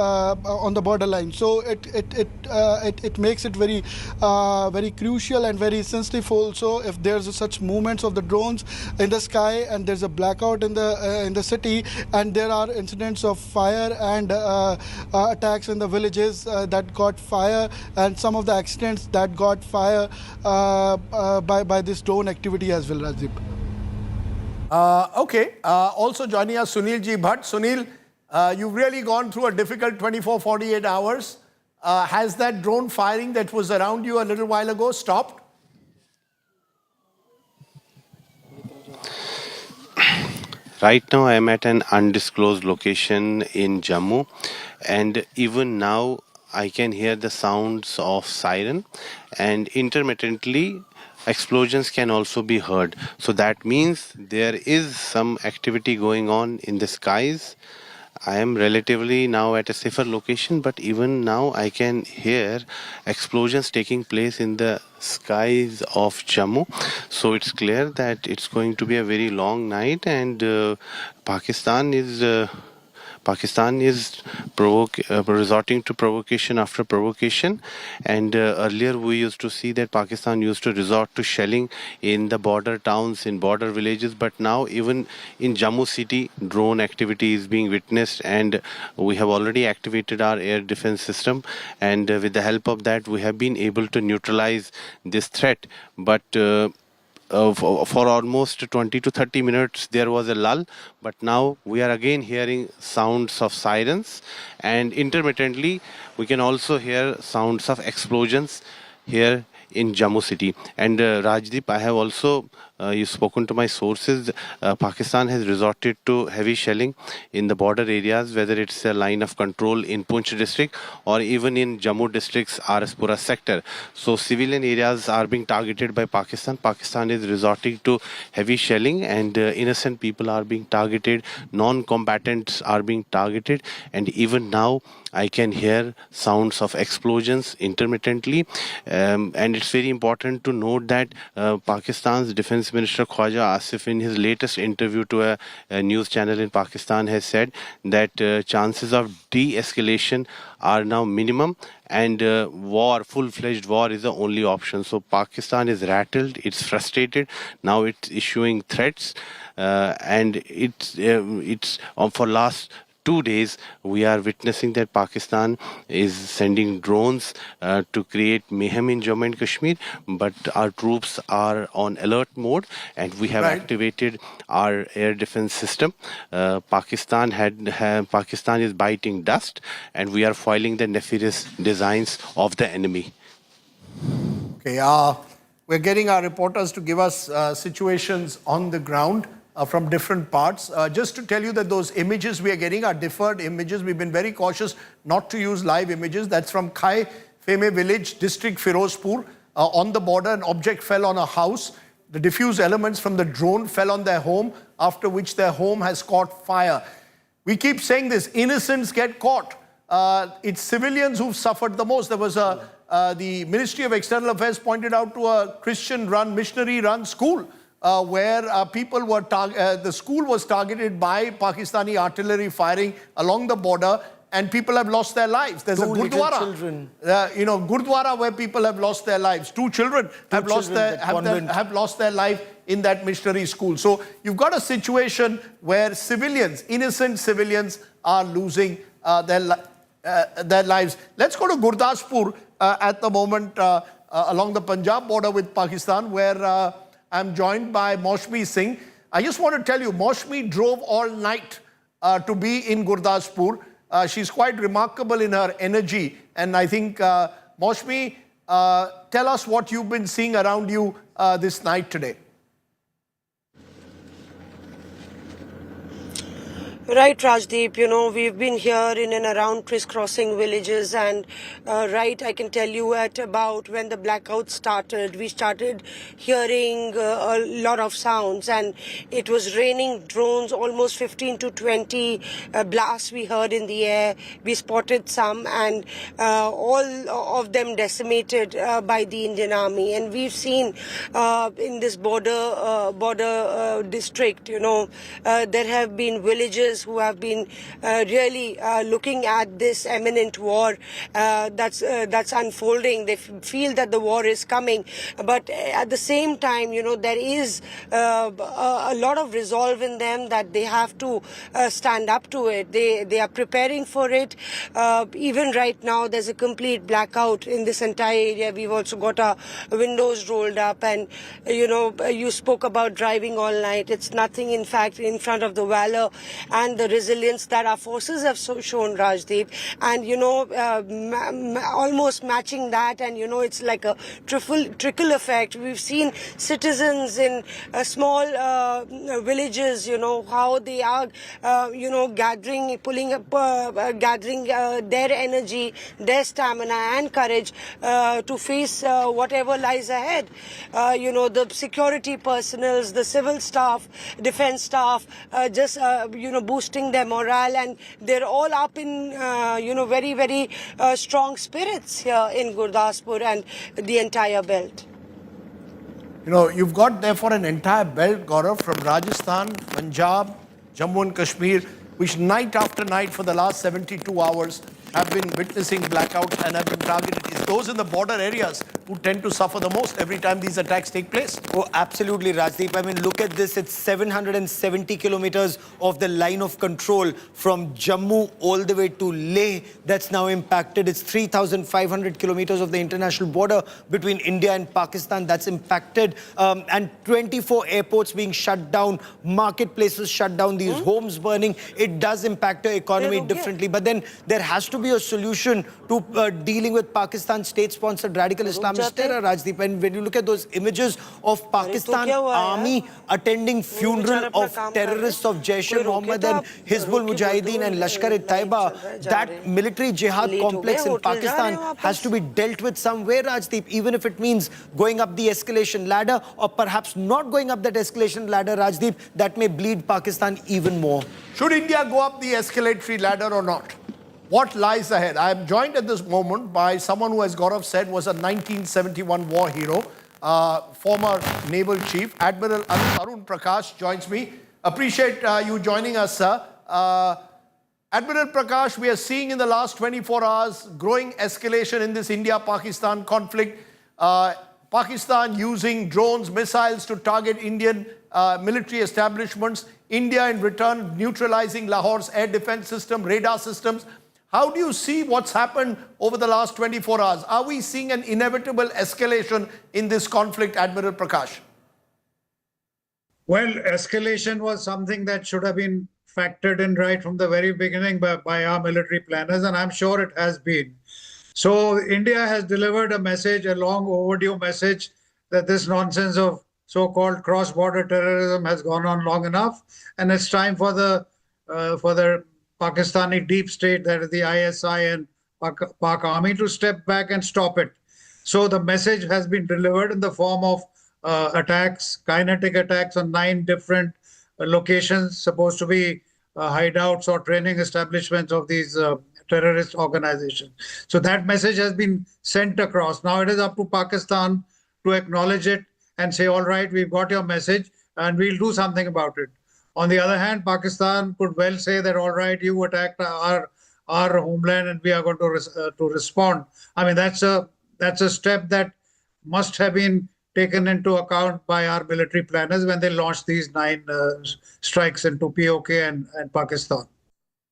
on the borderline. So it makes it very crucial and very sensitive also if there's such movements of the drones in the sky and there's a blackout in the city, and there are incidents of fire and attacks in the villages that got fire, and some of the accidents that got fire by this drone activity as well, Rajdeep. Okay. Also joining us, Sunil Ji Bhatt. Sunil, you've really gone through a difficult 24-48 hours. Has that drone firing that was around you a little while ago stopped? Right now, I am at an undisclosed location in Jammu, and even now, I can hear the sounds of siren, and intermittently, explosions can also be heard. So that means there is some activity going on in the skies. I am relatively now at a safer location, but even now I can hear explosions taking place in the skies of Jammu. So it's clear that it's going to be a very long night, and Pakistan is resorting to provocation after provocation, and earlier we used to see that Pakistan used to resort to shelling in the border towns, in border villages, but now even in Jammu city drone activity is being witnessed, and we have already activated our air defense system, and with the help of that we have been able to neutralize this threat. But for almost 20 to 30 minutes there was a lull, but now we are again hearing sounds of sirens, and intermittently we can also hear sounds of explosions here in Jammu city. And Rajdeep, I have also you've spoken to my sources. Pakistan has resorted to heavy shelling in the border areas, whether it's a line of control in Poonch district or even in Jammu district's Araspura sector. So civilian areas are being targeted by Pakistan. Pakistan is resorting to heavy shelling, and innocent people are being targeted, non-combatants are being targeted, and even now I can hear sounds of explosions intermittently. And it's very important to note that Pakistan's Defense Minister Khwaja Asif, in his latest interview to a news channel in Pakistan, has said that chances of de-escalation are now minimum, and full-fledged war is the only option. So Pakistan is rattled, it's frustrated, now it's issuing threats, and it's for last 2 days we are witnessing that Pakistan is sending drones to create mayhem in Jammu and Kashmir, but our troops are on alert mode, and we have activated our air defense system. Pakistan is biting dust, and we are foiling the nefarious designs of the enemy. Okay, we're getting our reporters to give us situations on the ground from different parts. Just to tell you that those images we are getting are deferred images. We've been very cautious not to use live images. That's from Khai Feme village, district Firozpur. On the border, an object fell on a house. The diffuse elements from the drone fell on their home, after which their home has caught fire. We keep saying this, innocents get caught. It's civilians who've suffered the most. There was the Ministry of External Affairs pointed out to a Christian-run, missionary-run school where people were the school was targeted by Pakistani artillery firing along the border, and people have lost their lives. There's a Gurdwara, Gurdwara where people have lost their lives. 2 children have lost their life in that missionary school. So you've got a situation where civilians, innocent civilians, are losing their lives. Let's go to Gurdaspur at the moment along the Punjab border with Pakistan, where I'm joined by Maushmi Singh. I just want to tell you, Maushmi drove all night to be in Gurdaspur. She's quite remarkable in her energy. And I think, Maushmi, tell us what you've been seeing around you this night today. Right, Rajdeep, you know, we've been here in and around crisscrossing villages and right, I can tell you at about when the blackout started, we started hearing a lot of sounds and it was raining drones, almost 15 to 20 blasts we heard in the air. We spotted some and all of them decimated by the Indian Army. And we've seen in this border district, you know, there have been villages who have been really looking at this imminent war that's unfolding. They feel that the war is coming, but at the same time, you know, there is a lot of resolve in them that they have to stand up to it. They are preparing for it. Even right now, there's a complete blackout in this entire area. We've also got our windows rolled up, and you know, you spoke about driving all night. It's nothing, in fact, in front of the valor and the resilience that our forces have shown, Rajdeep. And you know, almost matching that, and you know, it's like a trickle effect. We've seen citizens in small villages, you know, how they are, you know, gathering their energy, their stamina and courage to face whatever lies ahead. You know, the security personnel, the civil staff, defense staff, just you know, boosting their morale, and they're all up in you know, very, very strong spirits here in Gurdaspur and the entire belt. You know, you've got therefore an entire belt, Gaurav, from Rajasthan, Punjab, Jammu and Kashmir, which night after night for the last 72 hours have been witnessing blackouts and have been targeted. It's those in the border areas who tend to suffer the most every time these attacks take place. Oh, absolutely, Rajdeep. I mean, look at this. It's 770 kilometers of the line of control from Jammu all the way to Leh that's now impacted. It's 3,500 kilometers of the international border between India and Pakistan that's impacted. And 24 airports being shut down, marketplaces shut down, these homes burning. It does impact the economy differently. But then there has to be a solution to dealing with Pakistan's state-sponsored radical Islamist terror, Rajdeep. And when you look at those images of Pakistan army attending funeral of terrorists of Jaish-e-Mohammed and Hizbul Mujahideen and Lashkar-e-Taiba, that military jihad complex in Pakistan has to be dealt with somewhere, Rajdeep, even if it means going up the escalation ladder or perhaps not going up that escalation ladder, Rajdeep, that may bleed Pakistan even more. Should India go up the escalatory ladder or not? What lies ahead? I am joined at this moment by someone who, as Gaurav said, was a 1971 war hero, former naval chief. Admiral Arun Prakash joins me. Appreciate you joining us, sir. Admiral Prakash, we are seeing in the last 24 hours growing escalation in this India-Pakistan conflict. Pakistan using drones, missiles to target Indian military establishments. India in return neutralizing Lahore's air defense system, radar systems. How do you see what's happened over the last 24 hours? Are we seeing an inevitable escalation in this conflict, Admiral Prakash? Well, escalation was something that should have been factored in right from the very beginning by our military planners, and I'm sure it has been. So India has delivered a message, a long overdue message, that this nonsense of so-called cross-border terrorism has gone on long enough, and it's time for the Pakistani deep state, that is the ISI and Pak army, to step back and stop it. So the message has been delivered in the form of attacks, kinetic attacks on 9 different locations, supposed to be hideouts or training establishments of these terrorist organizations. So that message has been sent across. Now it is up to Pakistan to acknowledge it and say, all right, we've got your message and we'll do something about it. On the other hand, Pakistan could well say that, all right, you attacked our homeland and we are going to respond. I mean, that's a step that must have been taken into account by our military planners when they launched these 9 strikes into POK and Pakistan.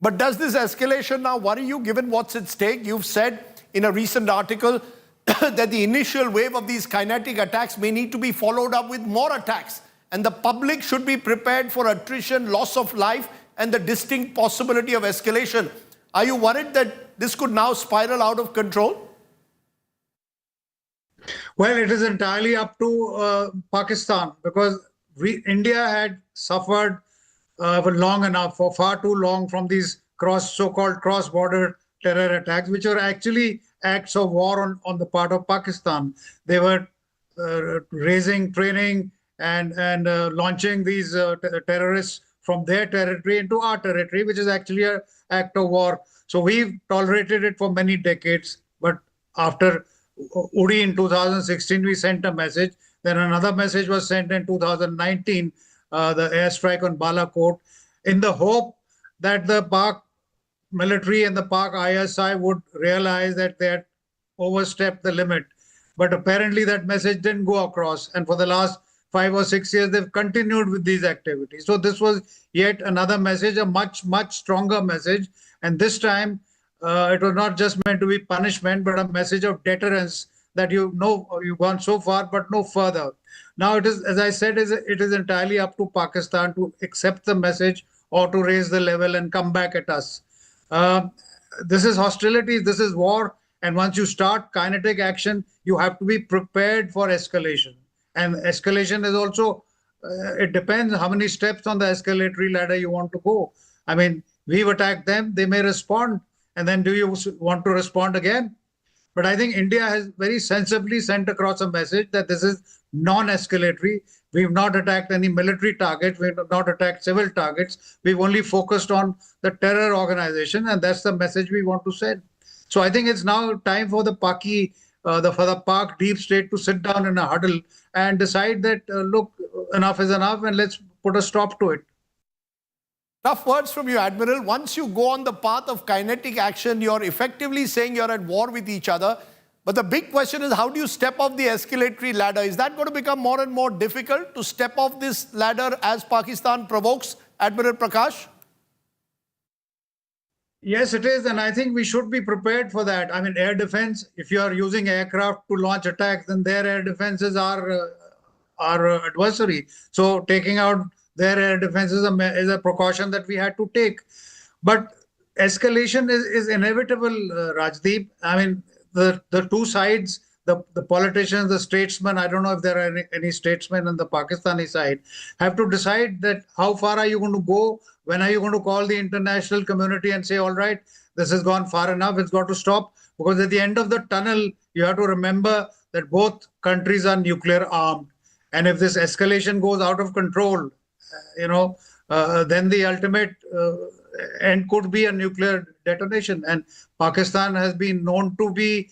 But does this escalation now worry you, given what's at stake? You've said in a recent article that the initial wave of these kinetic attacks may need to be followed up with more attacks. and the public should be prepared for attrition, loss of life, and the distinct possibility of escalation. Are you worried that this could now spiral out of control? Well, it is entirely up to Pakistan, because India had suffered for long enough, for far too long, from these so-called cross-border terror attacks, which were actually acts of war on the part of Pakistan. They were raising, training, and launching these terrorists from their territory into our territory, which is actually an act of war. So we've tolerated it for many decades. But after Uri in 2016, we sent a message. Then another message was sent in 2019, the airstrike on Balakot, in the hope that the Pak military and the Pak ISI would realize that they had overstepped the limit. But apparently that message didn't go across. And for the last 5 or 6 years, they've continued with these activities. So this was yet another message, a much, much stronger message. And this time, it was not just meant to be punishment, but a message of deterrence, that you've gone so far, but no further. Now, it is, as I said, it is entirely up to Pakistan to accept the message or to raise the level and come back at us. This is hostility, this is war. And once you start kinetic action, you have to be prepared for escalation. And escalation is also, it depends how many steps on the escalatory ladder you want to go. I mean, we've attacked them, they may respond. And then do you want to respond again? But I think India has very sensibly sent across a message that this is non-escalatory. We've not attacked any military targets. We've not attacked civil targets. We've only focused on the terror organization. And that's the message we want to send. So I think it's now time for the Paki, for the Pak deep state to sit down in a huddle and decide that, look, enough is enough and let's put a stop to it. Tough words from you, Admiral. Once you go on the path of kinetic action, you're effectively saying you're at war with each other. But the big question is, how do you step off the escalatory ladder? Is that going to become more and more difficult to step off this ladder as Pakistan provokes, Admiral Prakash? Yes, it is. And I think we should be prepared for that. I mean, air defense, if you are using aircraft to launch attacks, then their air defenses are our adversary. So taking out their air defense is a precaution that we had to take. But escalation is inevitable, Rajdeep. I mean, the two sides, the politicians, the statesmen, I don't know if there are any statesmen on the Pakistani side, have to decide that how far are you going to go? When are you going to call the international community and say, all right, this has gone far enough, it's got to stop? Because at the end of the tunnel, you have to remember that both countries are nuclear armed. And if this escalation goes out of control, then the ultimate end could be a nuclear detonation. And Pakistan has been known to be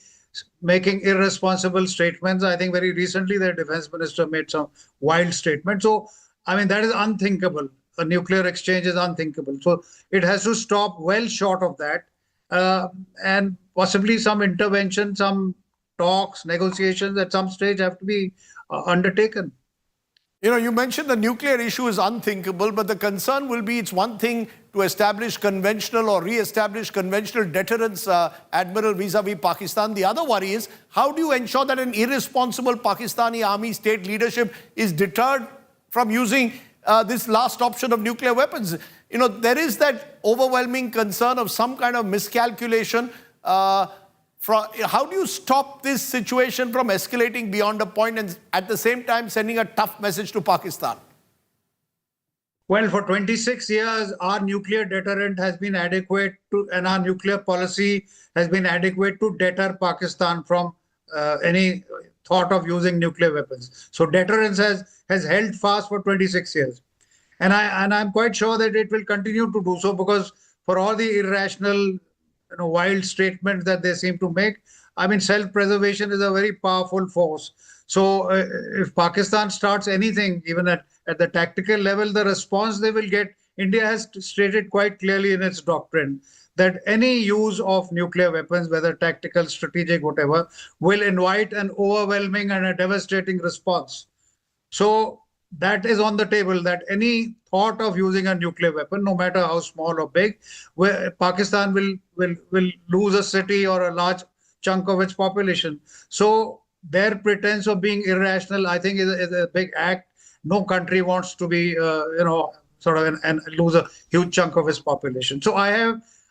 making irresponsible statements. I think very recently their defense minister made some wild statements. So, I mean, that is unthinkable. A nuclear exchange is unthinkable. So it has to stop well short of that. And possibly some intervention, some talks, negotiations at some stage have to be undertaken. You know, you mentioned the nuclear issue is unthinkable, but the concern will be, it's one thing to establish conventional or re-establish conventional deterrence, Admiral, vis-a-vis Pakistan. The other worry is, how do you ensure that an irresponsible Pakistani army state leadership is deterred from using this last option of nuclear weapons? You know, there is that overwhelming concern of some kind of miscalculation. How do you stop this situation from escalating beyond a point and at the same time sending a tough message to Pakistan? Well, for 26 years, our nuclear deterrent has been adequate to, and our nuclear policy has been adequate to deter Pakistan from any thought of using nuclear weapons. So deterrence has held fast for 26 years. And I'm quite sure that it will continue to do so, because for all the irrational, wild statements that they seem to make, I mean, self-preservation is a very powerful force. So if Pakistan starts anything, even at the tactical level, the response they will get, India has stated quite clearly in its doctrine that any use of nuclear weapons, whether tactical, strategic, whatever, will invite an overwhelming and a devastating response. So that is on the table, that any thought of using a nuclear weapon, no matter how small or big, where Pakistan will lose a city or a large chunk of its population. So their pretense of being irrational, I think, is a big act. no country wants to be, sort of and lose a huge chunk of its population. So I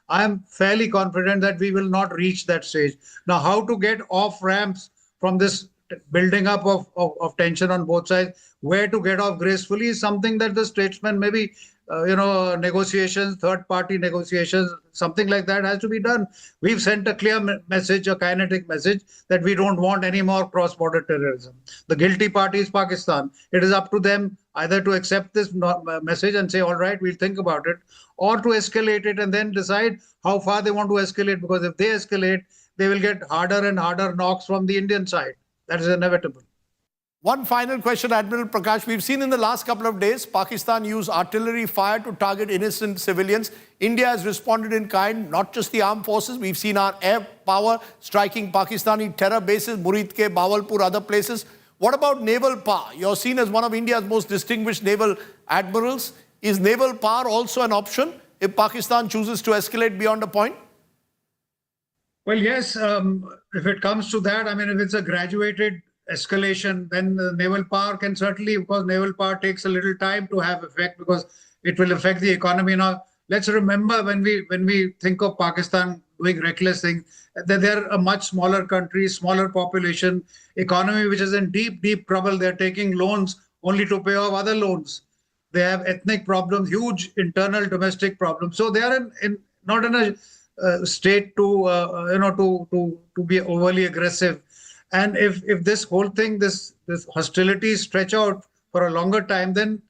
am fairly confident that we will not reach that stage. Now, how to get off ramps from this building up of tension on both sides, where to get off gracefully is something that the statesmen, maybe, negotiations, third-party negotiations, something like that has to be done. We've sent a clear message, a kinetic message, that we don't want any more cross-border terrorism. The guilty party is Pakistan. It is up to them either to accept this message and say, all right, we'll think about it, or to escalate it and then decide how far they want to escalate, because if they escalate, they will get harder and harder knocks from the Indian side. That is inevitable. One final question, Admiral Prakash. We've seen in the last couple of days, Pakistan use artillery fire to target innocent civilians. India has responded in kind, not just the armed forces. We've seen our air power striking Pakistani terror bases, Muridke, Bawalpur, other places. What about naval power? You're seen as one of India's most distinguished naval admirals. Is naval power also an option if Pakistan chooses to escalate beyond a point? Well, yes, if it comes to that, I mean, if it's a graduated escalation, then the naval power can certainly, because naval power takes a little time to have effect, because it will affect the economy. Now, let's remember, when we think of Pakistan doing reckless things, that they're a much smaller country, smaller population, economy which is in deep, deep trouble. They're taking loans only to pay off other loans. They have ethnic problems, huge internal domestic problems. So they are not in a state to be overly aggressive. And if this whole thing, this hostility stretch out for a longer time, then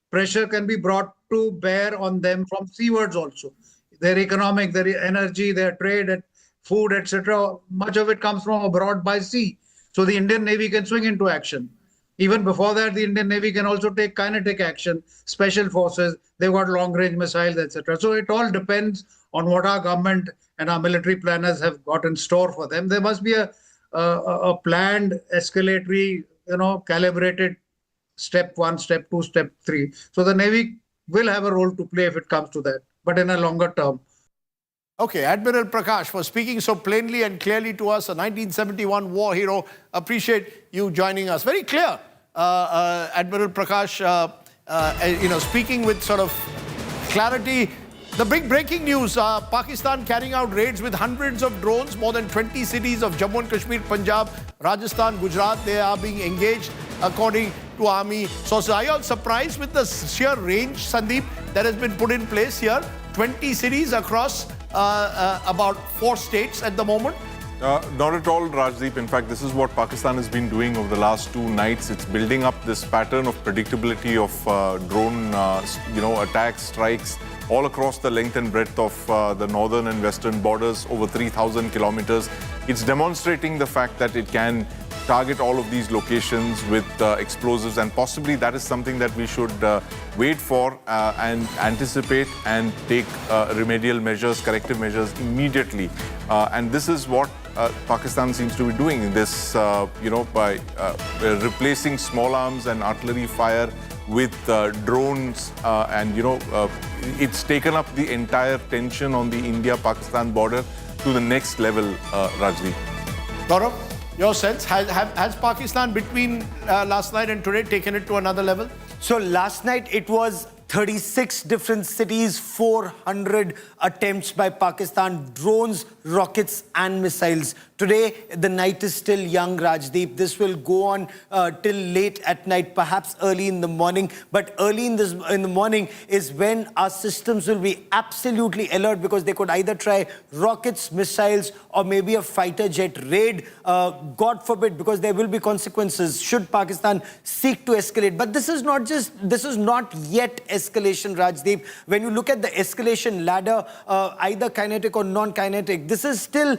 pressure can be brought to bear on them from seawards also. Their economic, their energy, their trade, and food, etc. Much of it comes from abroad by sea. So the Indian Navy can swing into action. Even before that, the Indian Navy can also take kinetic action, special forces, they've got long-range missiles, etc. So it all depends on what our government and our military planners have got in store for them. There must be a planned, escalatory, calibrated step 1, step 2, step 3. So the Navy will have a role to play if it comes to that, but in a longer term. Okay, Admiral Prakash, for speaking so plainly and clearly to us, a 1971 war hero. Appreciate you joining us. Very clear, Admiral Prakash, speaking with sort of clarity. The big breaking news, Pakistan carrying out raids with hundreds of drones, more than 20 cities of Jammu and Kashmir, Punjab, Rajasthan, Gujarat. They are being engaged according to army sources. Are you all surprised with the sheer range, Sandeep, that has been put in place here? 20 cities across about 4 states at the moment? Not at all, Rajdeep. In fact, this is what Pakistan has been doing over the last 2 nights. It's building up this pattern of predictability of drone, attacks, strikes all across the length and breadth of the northern and western borders, over 3,000 kilometers. It's demonstrating the fact that it can target all of these locations with explosives, and possibly that is something that we should wait for and anticipate and take remedial measures, corrective measures immediately. And this is what Pakistan seems to be doing in this, by replacing small arms and artillery fire with drones, and it's taken up the entire tension on the India-Pakistan border to the next level, Rajdeep. Gaurav, your sense, has Pakistan between last night and today taken it to another level? So last night it was 36 different cities, 400 attempts by Pakistan, drones, rockets and missiles. Today, the night is still young, Rajdeep. This will go on till late at night, perhaps early in the morning. But early in the morning is when our systems will be absolutely alert, because they could either try rockets, missiles, or maybe a fighter jet raid. God forbid, because there will be consequences should Pakistan seek to escalate. But this is not yet escalation, Rajdeep. When you look at the escalation ladder, either kinetic or non-kinetic, this is still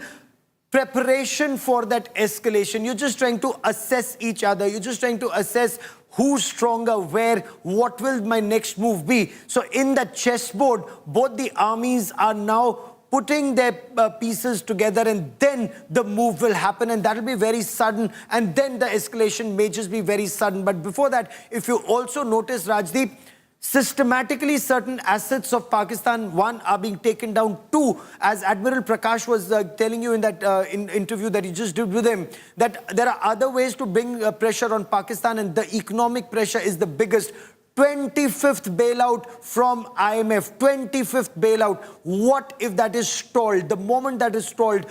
preparation for that escalation. You're just trying to assess each other. You're just trying to assess who's stronger, where, what will my next move be. So in that chessboard, both the armies are now putting their pieces together, and then the move will happen, and that will be very sudden, and then the escalation may just be very sudden. But before that, if you also notice, Rajdeep, Systematically, certain assets of Pakistan, one, are being taken down. Two, as Admiral Prakash was telling you in that interview that he just did with him, that there are other ways to bring pressure on Pakistan, and the economic pressure is the biggest. 25th bailout from IMF, 25th bailout. What if that is stalled? The moment that is stalled,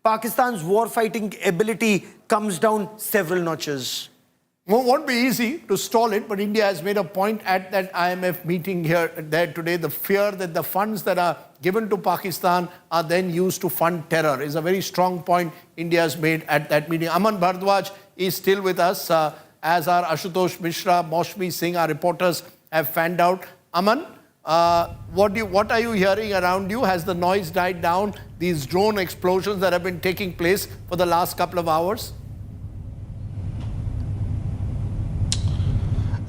Pakistan's war-fighting ability comes down several notches. Won't be easy to stall it, but India has made a point at that IMF meeting there today. The fear that the funds that are given to Pakistan are then used to fund terror is a very strong point India has made at that meeting. Aman Bhardwaj is still with us, as are Ashutosh Mishra, Maushmi Singh, our reporters have fanned out. Aman, what are you hearing around you? Has the noise died down? These drone explosions that have been taking place for the last couple of hours?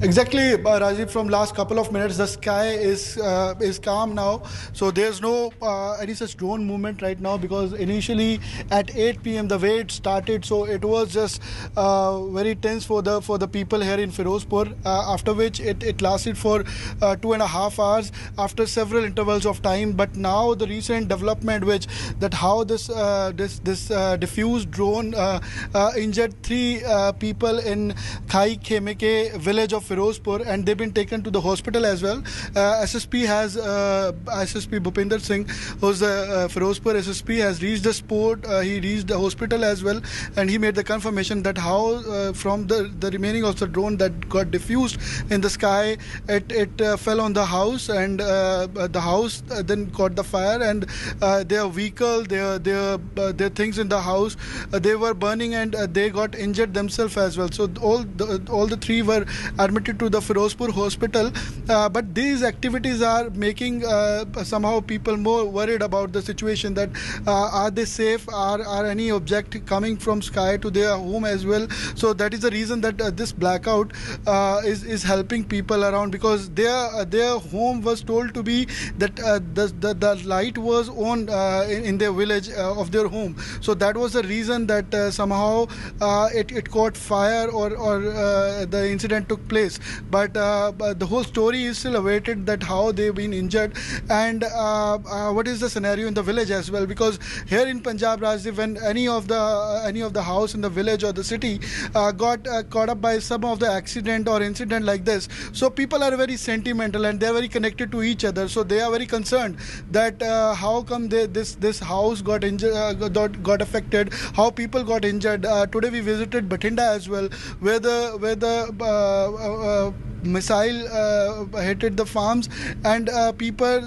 Exactly, Rajiv. From last couple of minutes, the sky is calm now. So there's no any such drone movement right now, because initially at 8 p.m. the way it started, so it was just very tense for the people here in Firozpur. After which it lasted for 2.5 hours after several intervals of time. But now the recent development, which that how this diffused drone injured 3 people in Khai Khemeke village of Firozpur, and they've been taken to the hospital as well. SSP Bhupinder Singh, who's the Firozpur SSP, has reached the spot. He reached the hospital as well, and he made the confirmation that how from the remaining of the drone that got diffused in the sky, it fell on the house, and the house then caught the fire, and their vehicle, their things in the house, they were burning, and they got injured themselves as well. So all the 3 were admitted to the Firozpur hospital, but these activities are making somehow people more worried about the situation, that are they safe, are any object coming from sky to their home as well. So that is the reason that this blackout is helping people around, because their home was told to be that the light was on in their village of their home. So that was the reason that somehow it caught fire, or the incident took place. But the whole story is still awaited, that how they've been injured, and what is the scenario in the village as well. Because here in Punjab, Rajiv, when any of the house in the village or the city got caught up by some of the accident or incident like this, so people are very sentimental and they are very connected to each other. So they are very concerned that how come this house got injured, got affected, how people got injured. Today we visited Bathinda as well, where the missile hit the farms, and people,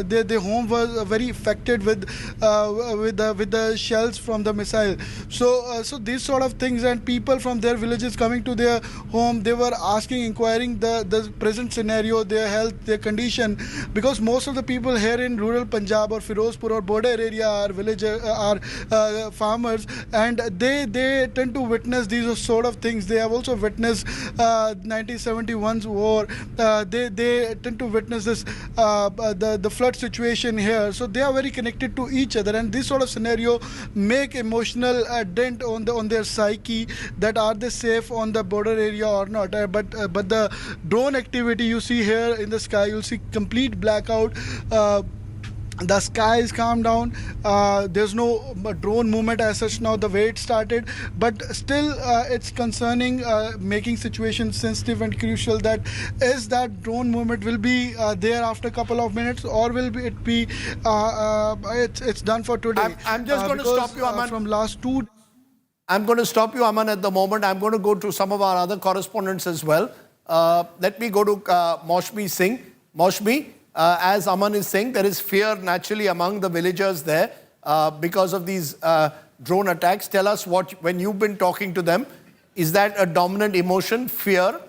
their home was very affected with the shells from the missile. So these sort of things, and people from their villages coming to their home, they were inquiring the present scenario, their health, their condition, because most of the people here in rural Punjab or Firozpur or border area are villagers, are farmers, and they tend to witness these sort of things. They have also witnessed 1971's war. They tend to witness this the flood situation here. So they are very connected to each other, and this sort of scenario make emotional dent on their psyche, that are they safe on the border area or not. But the drone activity you see here in the sky, you'll see complete blackout. The sky is calmed down. There's no drone movement as such now, the way it started, but still it's concerning, making situation sensitive and crucial, that is that drone movement will be there after a couple of minutes, or will it be it's done for today. I'm just going to stop you, Aman. From last 2 I'm going to stop you, Aman, at the moment. I'm going to go to some of our other correspondents as well. Let me go to Maushmi Singh. Maushmi, as Aman is saying, there is fear naturally among the villagers there because of these drone attacks. Tell us when you've been talking to them, is that a dominant emotion, fear?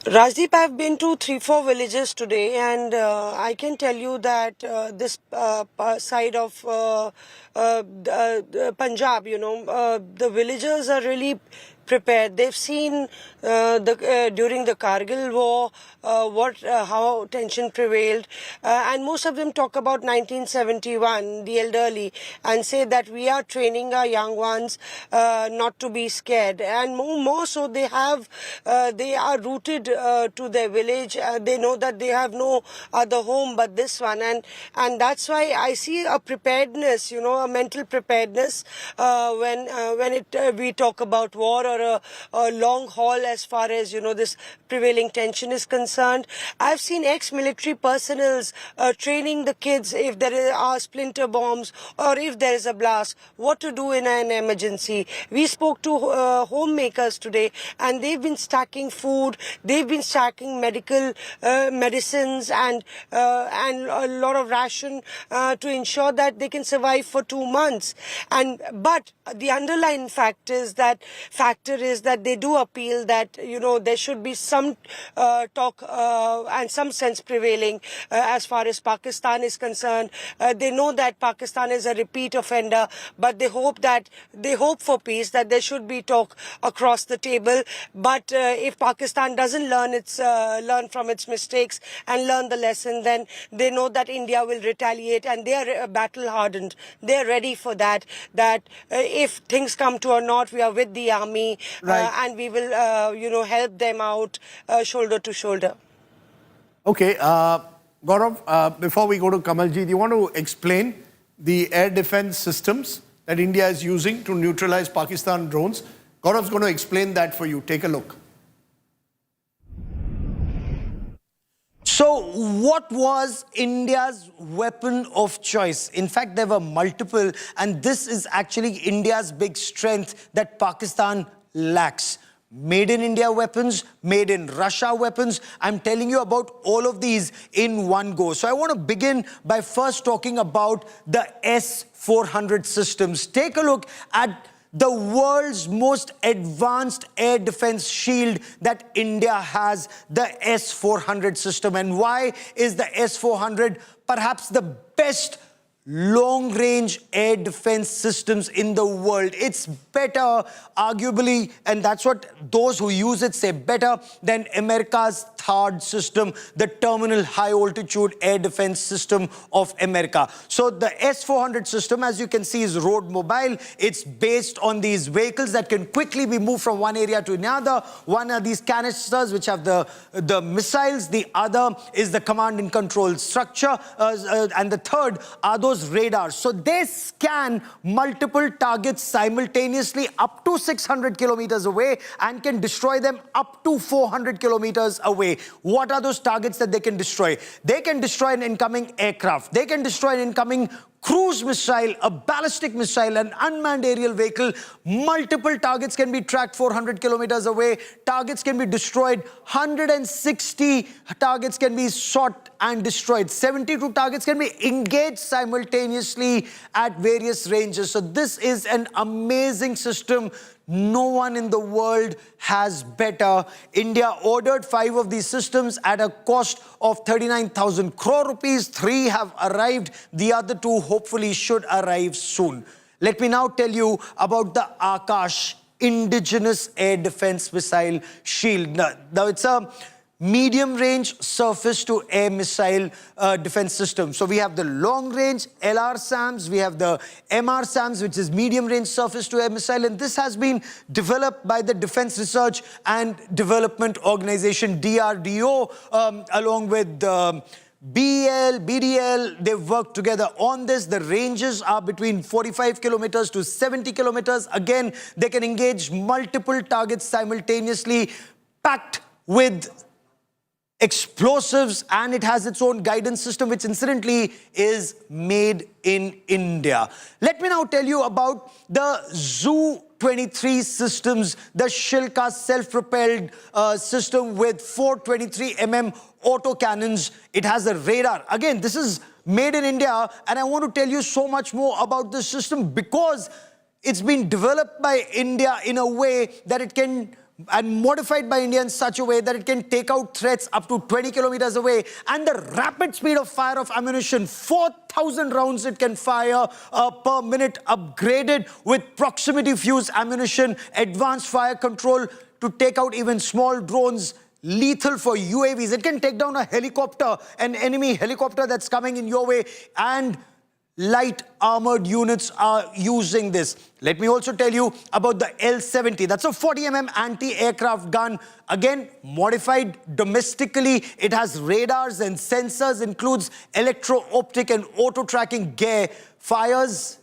Rajdeep, I've been to 3-4 villages today, and I can tell you that this side of Punjab, the villagers are really prepared. They've seen during the Kargil war how tension prevailed, and most of them talk about 1971, the elderly, and say that we are training our young ones not to be scared. And more so, they are rooted to their village. They know that they have no other home but this one, and that's why I see a preparedness, a mental preparedness when we talk about war or a long haul as far as this prevailing tension is concerned. I've seen ex-military personnel training the kids if there are splinter bombs or if there is a blast, what to do in an emergency. We spoke to homemakers today, and they've been stacking food, they've been stacking medical medicines and a lot of ration to ensure that they can survive for 2 months. But the underlying factor is that they do appeal that there should be some talk and some sense prevailing as far as Pakistan is concerned. They know that Pakistan is a repeat offender, but they hope for peace, that there should be talk across the table. But if Pakistan doesn't learn from its mistakes and learn the lesson, then they know that India will retaliate, and they are battle hardened. They are ready for that. That if things come to a knot, we are with the army, and we will help them out shoulder to shoulder. Okay, Gaurav, before we go to Kamilljit, you want to explain the air defense systems that India is using to neutralize Pakistan drones? Gaurav's going to explain that for you. Take a look. So what was India's weapon of choice? In fact, there were multiple, and this is actually India's big strength that Pakistan lacks. Made in India weapons, made in Russia weapons. I'm telling you about all of these in one go. So I want to begin by first talking about the S-400 systems. Take a look at the world's most advanced air defense shield that India has, the S-400 system. And why is the S-400 perhaps the best long-range air defense systems in the world? It's better, arguably, and that's what those who use it say, better than America's THAAD system, the Terminal High Altitude Air Defense System of America. So the S-400 system, as you can see, is road mobile. It's based on these vehicles that can quickly be moved from one area to another. One are these canisters which have the missiles. The other is the command and control structure. And the third are those radars. So they scan multiple targets simultaneously up to 600 kilometers away and can destroy them up to 400 kilometers away. What are those targets that they can destroy? They can destroy an incoming aircraft. They can destroy an incoming cruise missile, a ballistic missile, an unmanned aerial vehicle. Multiple targets can be tracked 400 kilometers away. Targets can be destroyed. 160 targets can be shot and destroyed. 72 targets can be engaged simultaneously at various ranges. So this is an amazing system. No one in the world has better. India ordered 5 of these systems at a cost of 39,000 crore rupees. 3 have arrived. The other 2 hopefully should arrive soon. Let me now tell you about the Akash indigenous air defense missile shield. Now it's a medium-range surface-to-air missile defense system. So we have the long-range LR-SAMs, we have the MR-SAMs, which is medium-range surface-to-air missile, and this has been developed by the Defense Research and Development Organization, DRDO, along with BDL, they've worked together on this. The ranges are between 45 kilometers to 70 kilometers. Again, they can engage multiple targets simultaneously, packed with explosives, and it has its own guidance system, which incidentally is made in India. Let me now tell you about the Zu-23 systems, the Shilka self-propelled system with 423 mm auto cannons. It has a radar. Again, this is made in India, and I want to tell you so much more about this system because it's been developed by India in a way that it can and modified by India in such a way that it can take out threats up to 20 kilometers away. And the rapid speed of fire of ammunition, 4,000 rounds it can fire per minute, upgraded with proximity fuse ammunition, advanced fire control to take out even small drones, lethal for UAVs. It can take down a helicopter, an enemy helicopter that's coming in your way, and light armored units are using this. Let me also tell you about the L-70. That's a 40mm anti-aircraft gun. Again, modified domestically. It has radars and sensors, includes electro-optic and auto-tracking gear. Fires,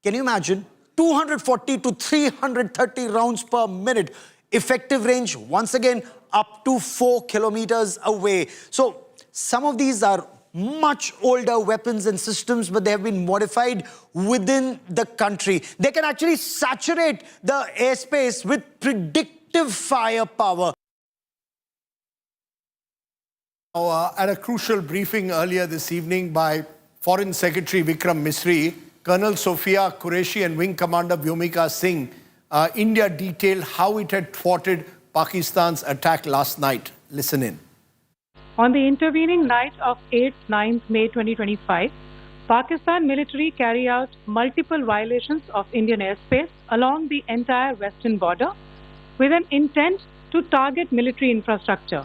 can you imagine? 240 to 330 rounds per minute. Effective range, once again, up to 4 kilometers away. So some of these are much older weapons and systems, but they have been modified within the country. They can actually saturate the airspace with predictive firepower. At a crucial briefing earlier this evening by Foreign Secretary Vikram Misri, Colonel Sophia Qureshi and Wing Commander Vyomika Singh, India detailed how it had thwarted Pakistan's attack last night. Listen in. On the intervening night of 8th-9th May 2025, Pakistan military carried out multiple violations of Indian airspace along the entire western border with an intent to target military infrastructure.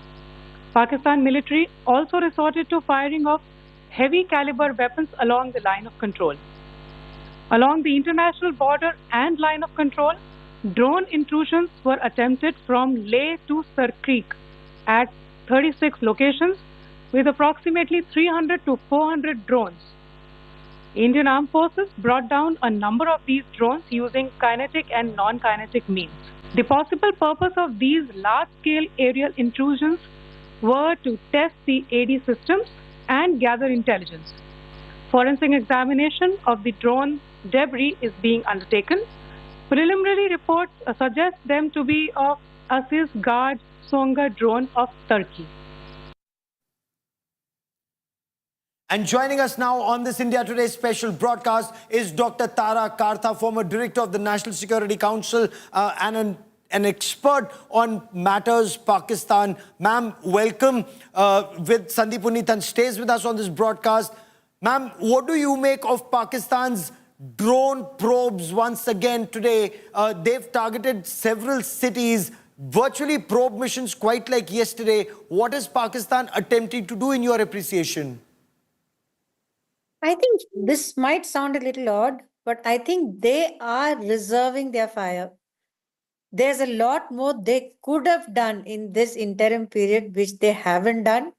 Pakistan military also resorted to firing of heavy caliber weapons along the line of control. Along the international border and line of control, drone intrusions were attempted from Leh to Sar Creek at 36 locations with approximately 300 to 400 drones. Indian Armed Forces brought down a number of these drones using kinetic and non-kinetic means. The possible purpose of these large-scale aerial intrusions were to test the AD systems and gather intelligence. Forensic examination of the drone debris is being undertaken. Preliminary reports suggest them to be of Aziz Guard Songa drone of Turkey. And joining us now on this India Today special broadcast is Dr. Tara Kartha, former director of the National Security Council and an expert on matters Pakistan. Ma'am, welcome. With Sandeep Punithan stays with us on this broadcast. Ma'am, what do you make of Pakistan's drone probes once again today? They've targeted several cities, virtually probe missions quite like yesterday. What is Pakistan attempting to do in your appreciation? I think this might sound a little odd, but I think they are reserving their fire. There's a lot more they could have done in this interim period, which they haven't done.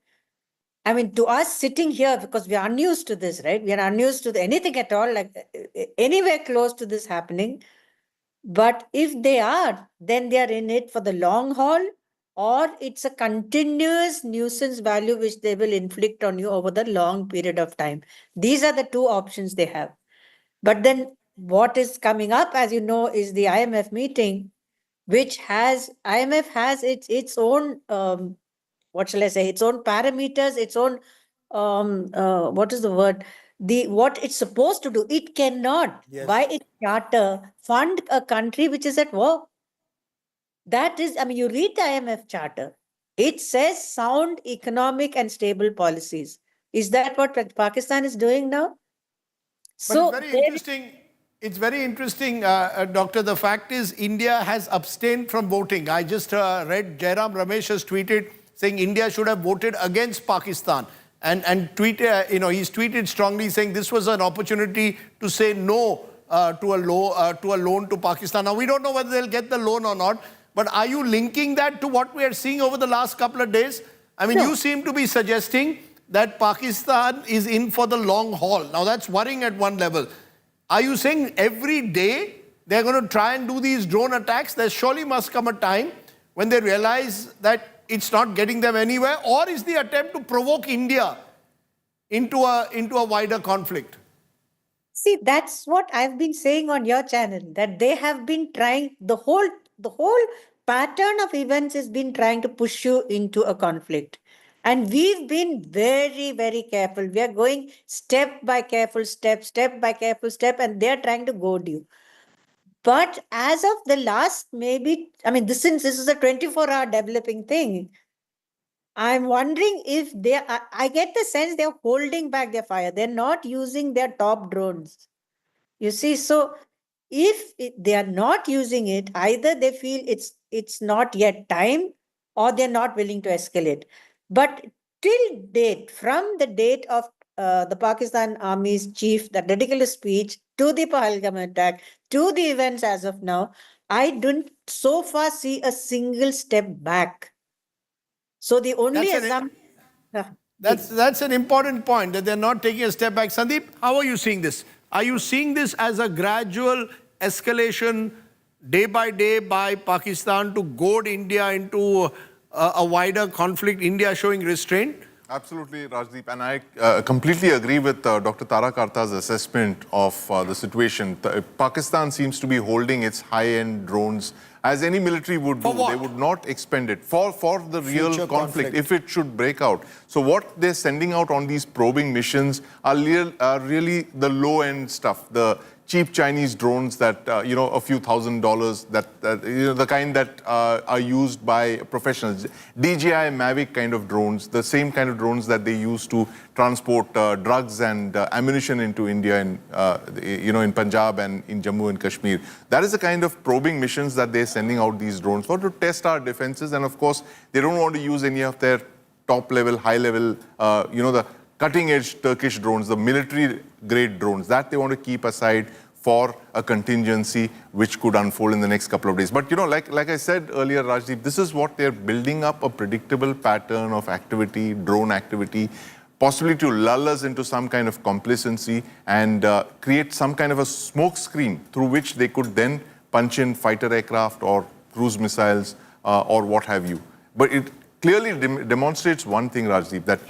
I mean, to us sitting here, because we are unused to this, right? We are unused to anything at all, like anywhere close to this happening. But if they are, then they are in it for the long haul, or it's a continuous nuisance value which they will inflict on you over the long period of time. These are the two options they have. But then what is coming up, as you know, is the IMF meeting, which has, IMF has its own, what shall I say, its own parameters, its own, what is the word? What it's supposed to do. It cannot, by its charter, fund a country which is at war. That is, I mean, you read the IMF charter. It says sound economic and stable policies. Is that what Pakistan is doing now? So it's very interesting. It's very interesting, Doctor. The fact is, India has abstained from voting. I just read Jairam Ramesh has tweeted saying India should have voted against Pakistan. And tweet, he's tweeted strongly saying this was an opportunity to say no to a loan to Pakistan. Now, we don't know whether they'll get the loan or not, but are you linking that to what we are seeing over the last couple of days? I mean, you seem to be suggesting that Pakistan is in for the long haul. Now, that's worrying at one level. Are you saying every day they're going to try and do these drone attacks? There surely must come a time when they realize that it's not getting them anywhere, or is the attempt to provoke India into a wider conflict? See, that's what I've been saying on your channel, that they have been trying, the whole pattern of events has been trying to push you into a conflict. And we've been very, very careful. We are going step by careful step, and they're trying to goad you. But as of the last, maybe, I mean, since this is a 24-hour developing thing, I'm wondering if I get the sense they're holding back their fire. They're not using their top drones. You see, so if they are not using it, either they feel it's not yet time, or they're not willing to escalate. But till date, from the date of the Pakistan Army's chief, the ridiculous speech, to the Pahalgam attack, to the events as of now, I don't so far see a single step back. So the only assumption. That's an important point, that they're not taking a step back. Sandeep, how are you seeing this? Are you seeing this as a gradual escalation day by Pakistan to goad India into a wider conflict, India showing restraint? Absolutely, Rajdeep. And I completely agree with Dr. Tara Karta's assessment of the situation. Pakistan seems to be holding its high-end drones, as any military would do. They would not expend it for the real Future conflict, if it should break out. So what they're sending out on these probing missions are really the low-end stuff, the cheap Chinese drones that, a few $1,000s, the kind that are used by professionals. DJI Mavic kind of drones, the same kind of drones that they use to transport drugs and ammunition into India, in Punjab and in Jammu and Kashmir. That is the kind of probing missions that they're sending out these drones for, to test our defenses. And of course, they don't want to use any of their top-level, high-level, the cutting-edge Turkish drones, the military-grade drones, that they want to keep aside for a contingency which could unfold in the next couple of days. But, like I said earlier, Rajdeep, this is what they're building up, a predictable pattern of activity, drone activity, possibly to lull us into some kind of complacency and create some kind of a smoke screen through which they could then punch in fighter aircraft or cruise missiles or what have you. But it clearly demonstrates one thing, Rajdeep, that,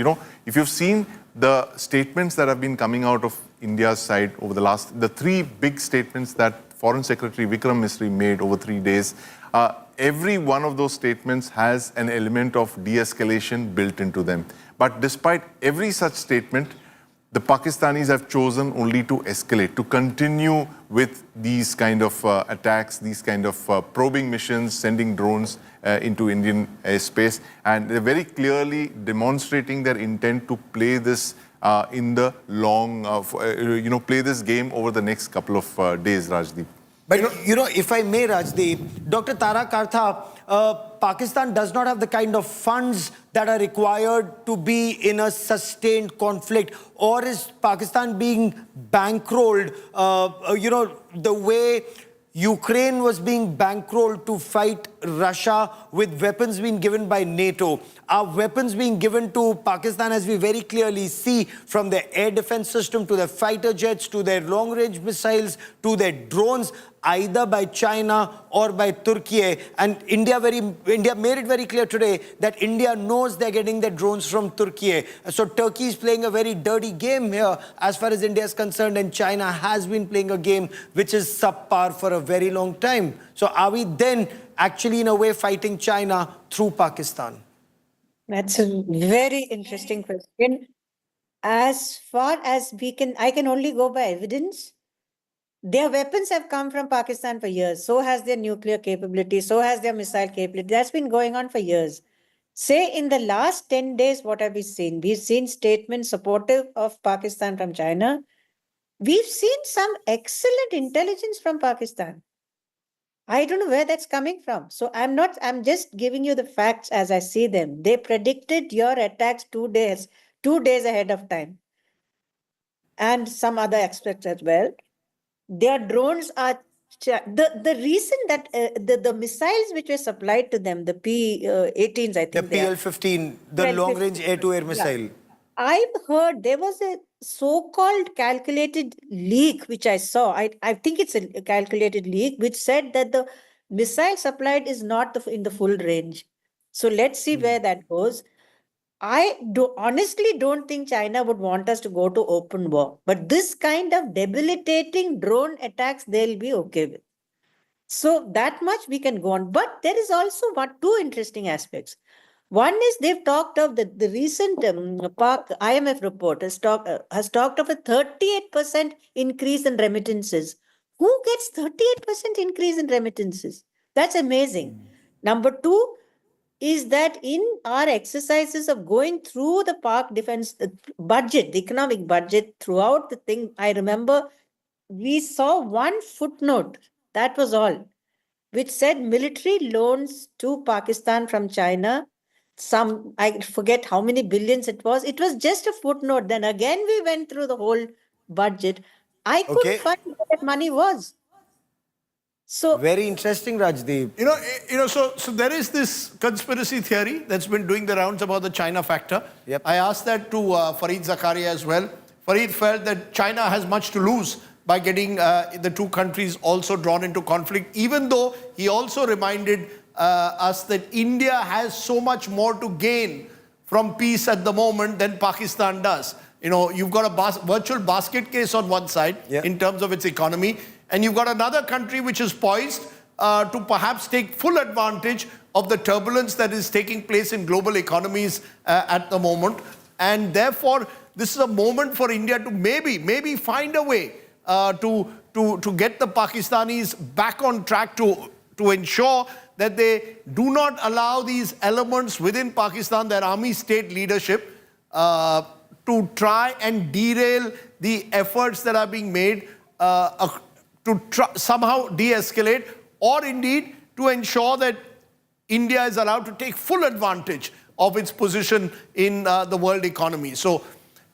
if you've seen the statements that have been coming out of India's side over the three big statements that Foreign Secretary Vikram Misri made over 3 days, every one of those statements has an element of de-escalation built into them. But despite every such statement, the Pakistanis have chosen only to escalate, to continue with these kind of attacks, these kind of probing missions, sending drones into Indian airspace. And they're very clearly demonstrating their intent to play this in the long, play this game over the next couple of days, Rajdeep. But, if I may, Rajdeep, Dr. Tara Karta, Pakistan does not have the kind of funds that are required to be in a sustained conflict, or is Pakistan being bankrolled, the way Ukraine was being bankrolled to fight Russia with weapons being given by NATO. Are weapons being given to Pakistan, as we very clearly see, from their air defense system to their fighter jets, to their long-range missiles, to their drones, either by China or by Turkey. And India made it very clear today that India knows they're getting their drones from Turkey. So Turkey is playing a very dirty game here as far as India is concerned, and China has been playing a game which is subpar for a very long time. So are we then actually in a way fighting China through Pakistan? That's a very interesting question. As far as I can only go by evidence. Their weapons have come from Pakistan for years. So has their nuclear capability. So has their missile capability. That's been going on for years. Say in the last 10 days, what have we seen? We've seen statements supportive of Pakistan from China. We've seen some excellent intelligence from Pakistan. I don't know where that's coming from. So I'm just giving you the facts as I see them. They predicted your attacks 2 days ahead of time. And some other aspects as well. Their drones are the reason that the missiles which were supplied to them, the P-18s, I think. The PL-15, the long-range air-to-air missile. Yeah. I've heard there was a so-called calculated leak which I saw. I think it's a calculated leak which said that the missile supplied is not in the full range. So let's see where that goes. I honestly don't think China would want us to go to open war. But this kind of debilitating drone attacks, they'll be okay with. So that much we can go on. But there is also two interesting aspects. One is they've talked of the recent IMF report has talked of a 38% increase in remittances Who gets 38% increase in remittances? That's amazing. Number two is that in our exercises of going through the Pak defense budget, the economic budget throughout the thing, I remember we saw one footnote, that was all, which said military loans to Pakistan from China. Some, I forget how many billions it was. It was just a footnote. Then again, we went through the whole budget. I couldn't find where that money was. So very interesting, Rajdeep. So there is this conspiracy theory that's been doing the rounds about the China factor. Yep. I asked that to Fareed Zakaria as well. Fareed felt that China has much to lose by getting the two countries also drawn into conflict, even though he also reminded us that India has so much more to gain from peace at the moment than Pakistan does. You've got a virtual basket case on one side in terms of its economy, and you've got another country which is poised to perhaps take full advantage of the turbulence that is taking place in global economies at the moment. And therefore, this is a moment for India to maybe find a way to get the Pakistanis back on track to ensure that they do not allow these elements within Pakistan, their army state leadership, to try and derail the efforts that are being made to somehow de-escalate, or indeed to ensure that India is allowed to take full advantage of its position in the world economy. So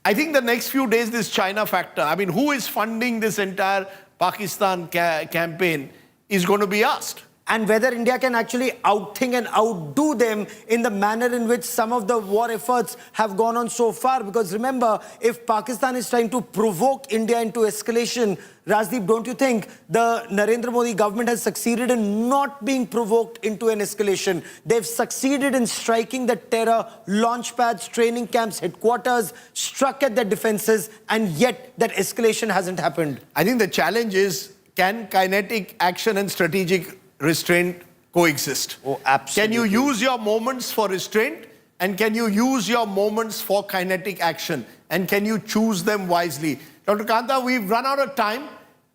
I think the next few days, this China factor, I mean, who is funding this entire Pakistan campaign is going to be asked. And whether India can actually outthink and outdo them in the manner in which some of the war efforts have gone on so far. Because remember, if Pakistan is trying to provoke India into escalation, Rajdeep, don't you think the Narendra Modi government has succeeded in not being provoked into an escalation? They've succeeded in striking the terror, launch pads, training camps, headquarters, struck at their defenses, and yet that escalation hasn't happened. I think the challenge is, can kinetic action and strategic restraint coexist? Oh, absolutely. Can you use your moments for restraint, and can you use your moments for kinetic action, and can you choose them wisely? Dr. Kanta, we've run out of time.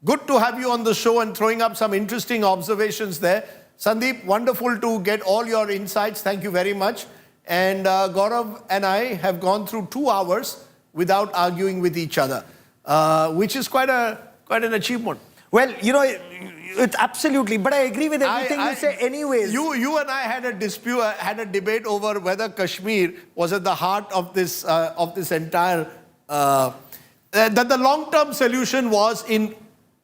Good to have you on the show and throwing up some interesting observations there. Sandeep, wonderful to get all your insights. Thank you very much. And Gaurav and I have gone through 2 hours without arguing with each other, which is quite an achievement. Well, it's absolutely, but I agree with everything you say anyways. You and I had a dispute, had a debate over whether Kashmir was at the heart of this entire, that the long-term solution was in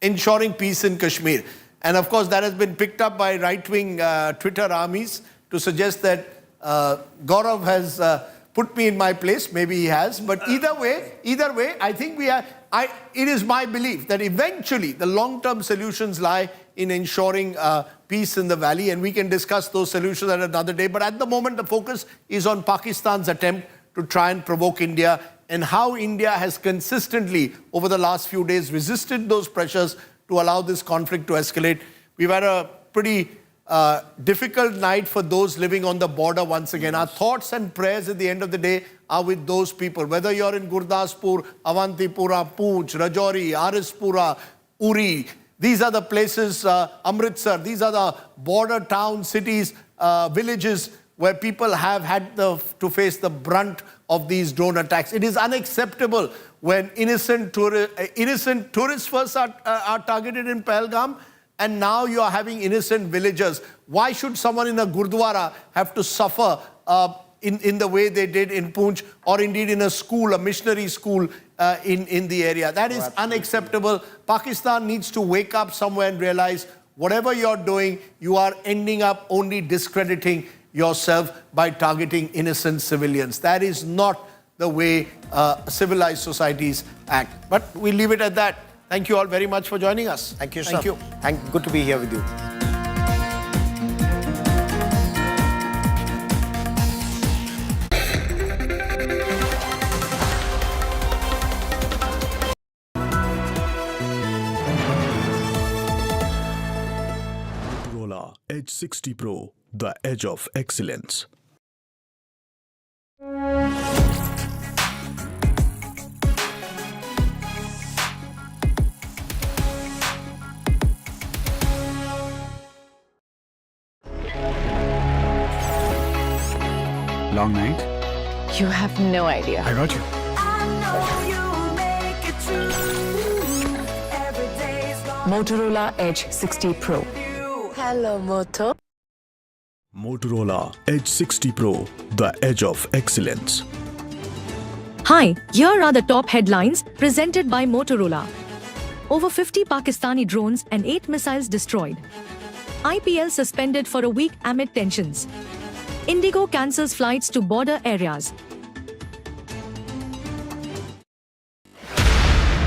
ensuring peace in Kashmir. And of course, that has been picked up by right-wing Twitter armies to suggest that Gaurav has put me in my place. Maybe he has. But either way, I think it is my belief that eventually the long-term solutions lie in ensuring peace in the valley, and we can discuss those solutions at another day. But at the moment, the focus is on Pakistan's attempt to try and provoke India, and how India has consistently, over the last few days, resisted those pressures to allow this conflict to escalate. We've had a pretty difficult night for those living on the border once again. Our thoughts and prayers at the end of the day are with those people. Whether you're in Gurdaspur, Avantipura, Poonch, Rajouri, Arispura, Uri, these are the places, Amritsar, these are the border towns, cities, villages where people have had to face the brunt of these drone attacks. It is unacceptable when innocent tourists first are targeted in Pahalgam, and now you are having innocent villagers. Why should someone in a Gurdwara have to suffer in the way they did in Poonch, or indeed in a school, a missionary school in the area? That is unacceptable. Pakistan needs to wake up somewhere and realize whatever you're doing, you are ending up only discrediting yourself by targeting innocent civilians. That is not the way civilized societies act. But we leave it at that. Thank you all very much for joining us. Thank you, sir. Thank you. Good to be here with you. Motorola Edge 60 Pro, the edge of excellence. Long night? You have no idea. I got you. Motorola Edge 60 Pro. Hello, Moto. Motorola Edge 60 Pro, the edge of excellence. Hi, here are the top headlines presented by Motorola. Over 50 Pakistani drones and 8 missiles destroyed. IPL suspended for a week amid tensions. Indigo cancels flights to border areas.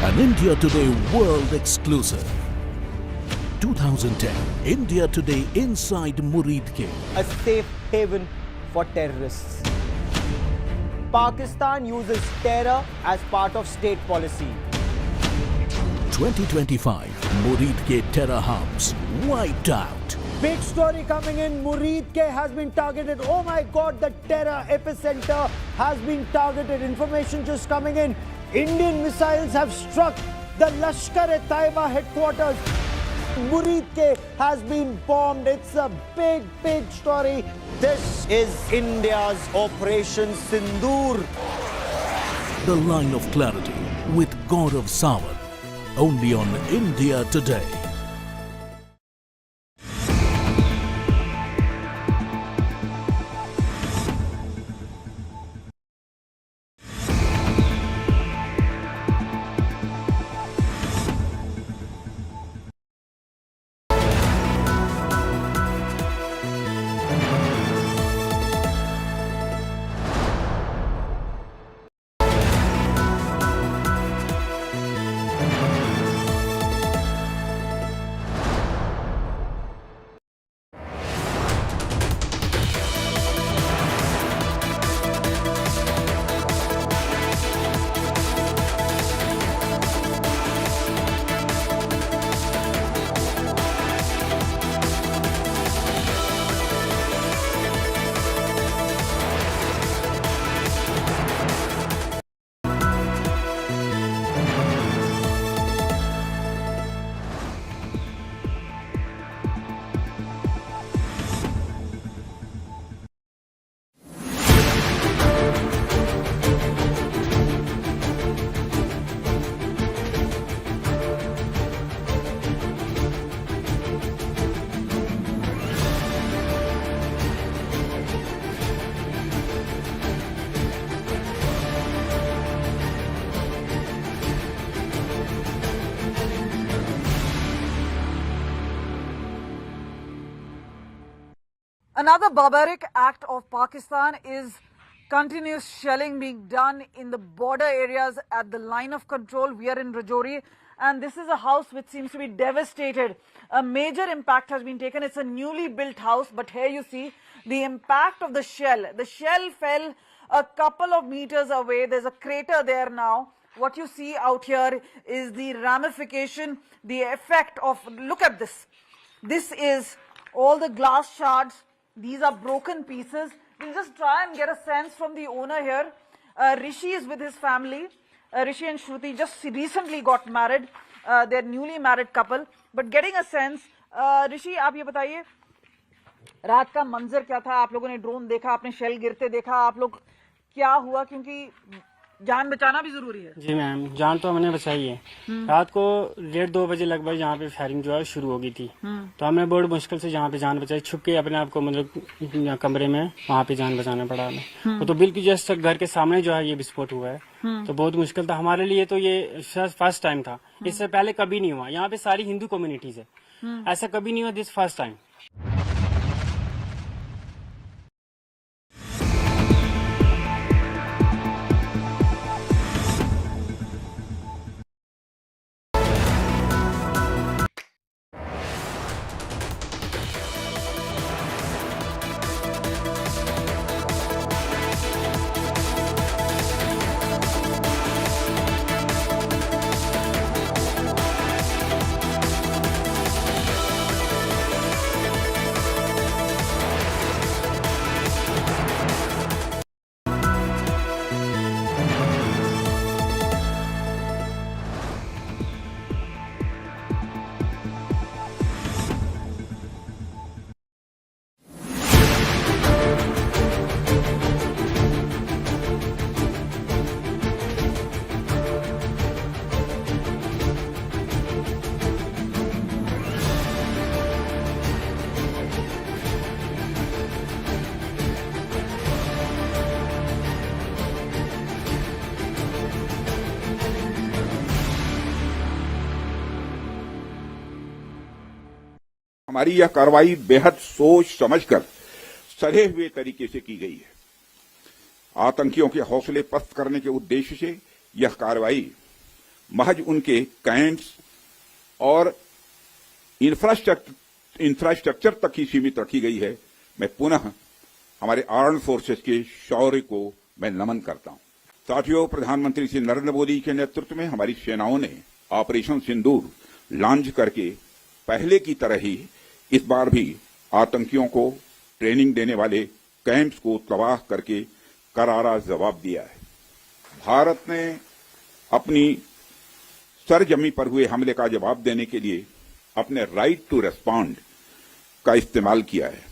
An India Today world exclusive. 2010 India Today inside Muridke. A safe haven for terrorists. Pakistan uses terror as part of state policy. 2025 Muridke terror hubs wiped out. Big story coming in. Muridke has been targeted. Oh my God, the terror epicenter has been targeted. Information just coming in. Indian missiles have struck the Lashkar-e-Taiba headquarters. Muridke has been bombed. It's a big, big story. This is India's Operation Sindoor. The line of clarity with Gaurav Sawant. Only on India Today. Another barbaric act of Pakistan is continuous shelling being done in the border areas at the line of control. We are in Rajouri, and this is a house which seems to be devastated. A major impact has been taken. It's a newly built house, but here you see the impact of the shell. The shell fell a couple of meters away. There's a crater there now. What you see out here is the ramification, the effect of, look at this. This is all the glass shards. These are broken pieces. We'll just try and get a sense from the owner here. Rishi is with his family. Rishi and Shruti just recently got married. They're newly married couple. But getting a sense, Rishi, आप ये बताइए, रात का मंजर क्या था? आप लोगों ने ड्रोन देखा, आपने शेल गिरते देखा, आप लोग क्या हुआ? क्योंकि जान बचाना भी जरूरी है। जी मैम, जान तो हमने बचाई है। रात को 1:30-2 बजे लगभग यहाँ पे फायरिंग जो है शुरू हो गई थी, तो हमने बड़ी मुश्किल से यहाँ पे जान बचाई, छुप के अपने आप को मतलब कमरे में वहाँ पे जान बचाना पड़ा हमें। तो बिल्कुल जस्ट घर के सामने जो है ये विस्फोट हुआ है, तो बहुत मुश्किल था हमारे लिए। तो ये फर्स्ट टाइम था, इससे पहले कभी नहीं हुआ। यहाँ पे सारी हिंदू कम्युनिटीज है, ऐसा कभी नहीं हुआ, दिस फर्स्ट टाइम। हमारी यह कार्रवाई बेहद सोच समझकर सधे हुए तरीके से की गई है। आतंकियों के हौसले पस्त करने के उद्देश्य से यह कार्रवाई महज उनके कैंप्स और इंफ्रास्ट्रक्चर तक ही सीमित रखी गई है। मैं पुनः हमारे आर्म्ड फोर्सेस के शौर्य को मैं नमन करता हूं। साथियों, प्रधानमंत्री श्री नरेंद्र मोदी के नेतृत्व में हमारी सेनाओं ने ऑपरेशन सिंदूर लॉन्च करके पहले की तरह ही इस बार भी आतंकियों को ट्रेनिंग देने वाले कैंप्स को तबाह करके करारा जवाब दिया है। भारत ने अपनी सरजमी पर हुए हमले का जवाब देने के लिए अपने राइट टू रेस्पॉन्ड का इस्तेमाल किया है।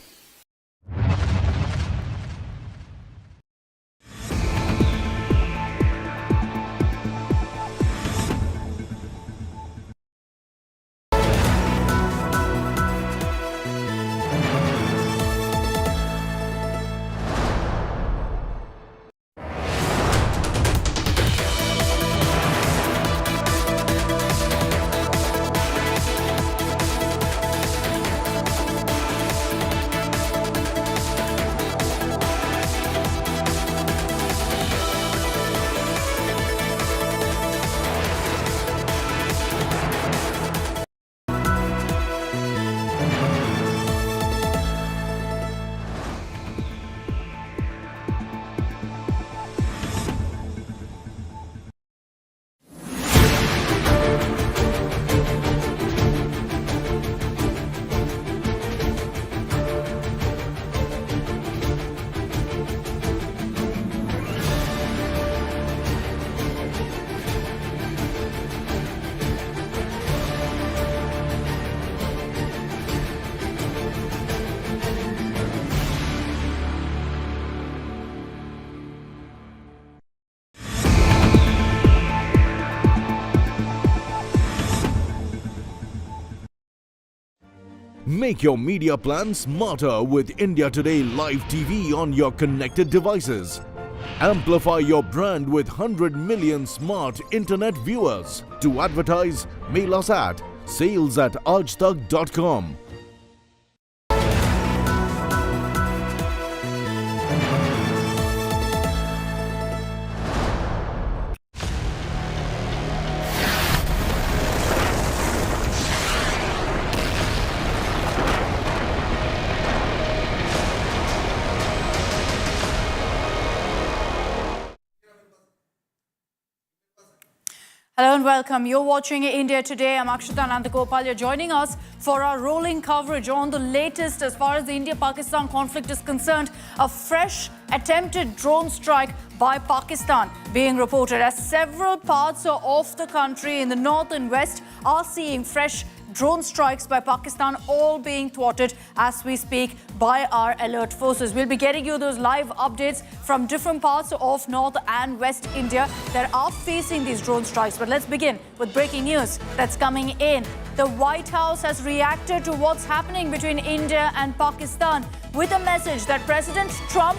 Make your media plan smarter with India Today Live TV on your connected devices. Amplify your brand with 100 million smart internet viewers. To advertise, mail us at sales@aajtak.com. Hello and welcome. You're watching India Today. I'm Akshita Nandagopal. You're joining us for our rolling coverage on the latest as far as the India-Pakistan conflict is concerned. A fresh attempted drone strike by Pakistan being reported as several parts of the country in the north and west are seeing fresh drone strikes by Pakistan, all being thwarted as we speak by our alert forces. We'll be getting you those live updates from different parts of North and West India that are facing these drone strikes. But let's begin with breaking news that's coming in. The White House has reacted to what's happening between India and Pakistan with a message that President Trump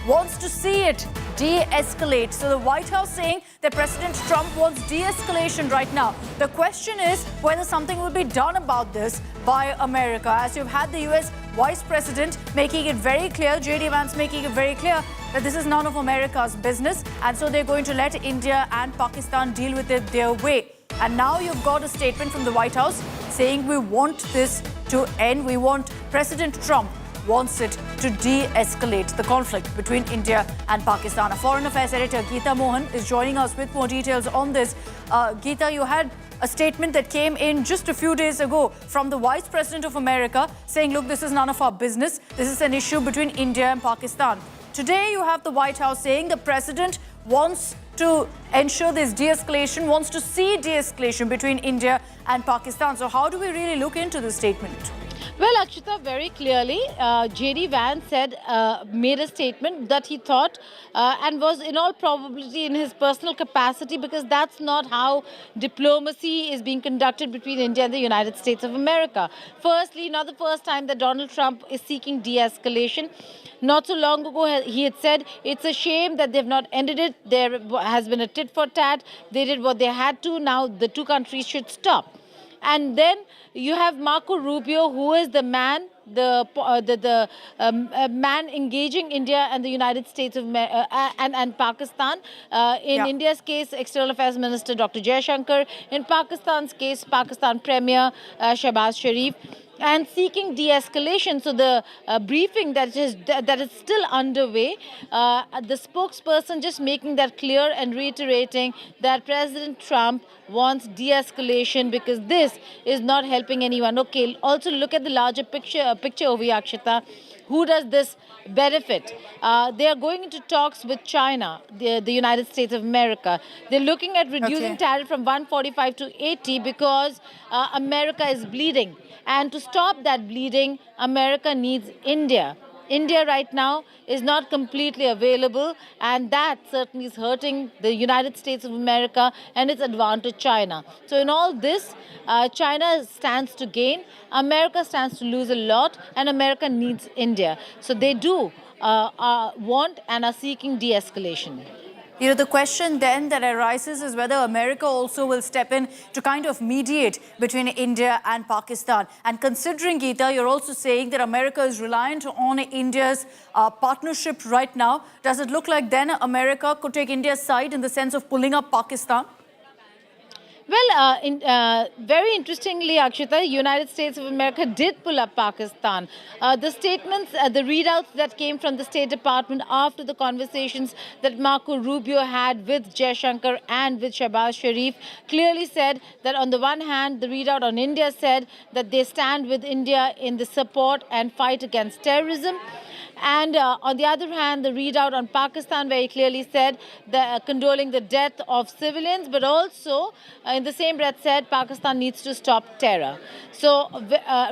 wants to see it de-escalate. So the White House saying that President Trump wants de-escalation right now. The question is whether something will be done about this by America. As you've had the US Vice President making it very clear, J.D. Vance making it very clear that this is none of America's business. And so they're going to let India and Pakistan deal with it their way. And now you've got a statement from the White House saying we want this to end. We want President Trump wants it to de-escalate the conflict between India and Pakistan. Our Foreign Affairs Editor Geeta Mohan is joining us with more details on this. Geeta, you had a statement that came in just a few days ago from the Vice President of America saying, look, this is none of our business. This is an issue between India and Pakistan. Today you have the White House saying the President wants to ensure this de-escalation, wants to see de-escalation between India and Pakistan. So how do we really look into this statement? Well, Akshita, very clearly, J.D. Vance said, made a statement that he thought and was in all probability in his personal capacity, because that's not how diplomacy is being conducted between India and the United States of America. Firstly, not the first time that Donald Trump is seeking de-escalation. Not so long ago, he had said it's a shame that they've not ended it. There has been a tit for tat. They did what they had to. Now the two countries should stop. And then you have Marco Rubio, who is the man, man engaging India and the United States of and Pakistan. In India's case, External Affairs Minister Dr. Jaishankar. In Pakistan's case, Pakistan Premier Shehbaz Sharif. And seeking de-escalation. So the briefing that is still underway, the spokesperson just making that clear and reiterating that President Trump wants de-escalation because this is not helping anyone. Okay, also look at the larger picture over here, Akshita. Who does this benefit? They are going into talks with China, the United States of America. They're looking at reducing tariff from 145 to 80 because America is bleeding. And to stop that bleeding, America needs India. India right now is not completely available, and that certainly is hurting the United States of America and its advantage China. So in all this, China stands to gain, America stands to lose a lot, and America needs India. So they do want and are seeking de-escalation. You know, the question then that arises is whether America also will step in to kind of mediate between India and Pakistan. And considering, Geeta, you're also saying that America is reliant on India's partnership right now. Does it look like then America could take India's side in the sense of pulling up Pakistan? Well, very interestingly, Akshita, United States of America did pull up Pakistan. The statements, the readouts that came from the State Department after the conversations that Marco Rubio had with Jaishankar and with Shehbaz Sharif clearly said that on the one hand, the readout on India said that they stand with India in the support and fight against terrorism. And on the other hand, the readout on Pakistan very clearly said condoling the death of civilians, but also in the same breath said Pakistan needs to stop terror. So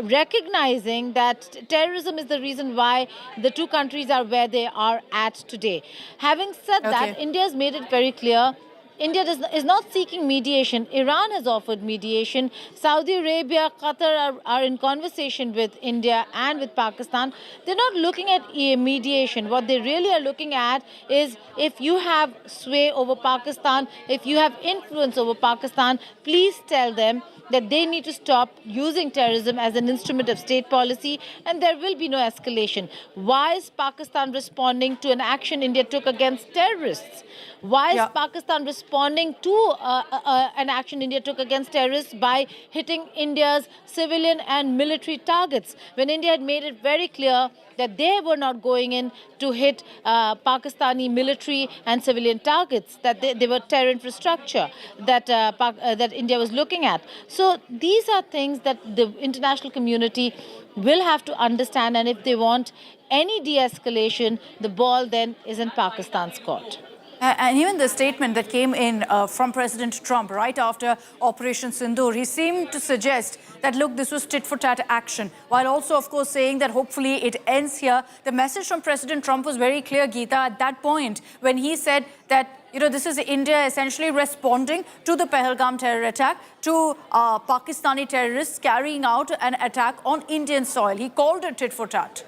recognizing that terrorism is the reason why the two countries are where they are at today. Having said that, India has made it very clear India is not seeking mediation. Iran has offered mediation. Saudi Arabia, Qatar are in conversation with India and with Pakistan. They're not looking at mediation. What they really are looking at is if you have sway over Pakistan, if you have influence over Pakistan, please tell them that they need to stop using terrorism as an instrument of state policy, and there will be no escalation. Why is Pakistan responding to an action India took against terrorists? Why is Pakistan responding to an action India took against terrorists by hitting India's civilian and military targets, when India had made it very clear that they were not going in to hit Pakistani military and civilian targets, that they were terror infrastructure that India was looking at. So these are things that the international community will have to understand, and if they want any de-escalation, the ball then is in Pakistan's court. And even the statement that came in from President Trump right after Operation Sindoor, he seemed to suggest that, look, this was tit-for-tat action, while also, of course, saying that hopefully it ends here. The message from President Trump was very clear, Geeta, at that point, when he said that, you know, this is India essentially responding to the Pahalgam terror attack, to Pakistani terrorists carrying out an attack on Indian soil. He called it tit-for-tat.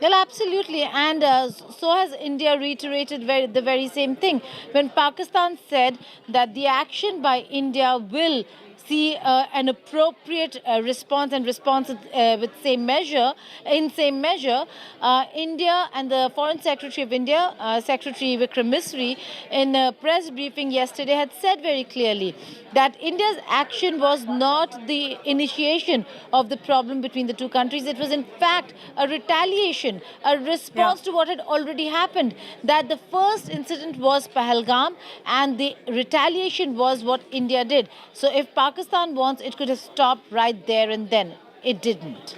Well, absolutely. And so has India reiterated the very same thing. When Pakistan said that the action by India will see an appropriate response and response with same measure, India and the Foreign Secretary of India, Secretary Vikram Misri, in a press briefing yesterday had said very clearly that India's action was not the initiation of the problem between the two countries. It was in fact a retaliation, a response to what had already happened. That the first incident was Pahalgam and the retaliation was what India did. So if Pakistan wants, it could have stopped right there and then. It didn't.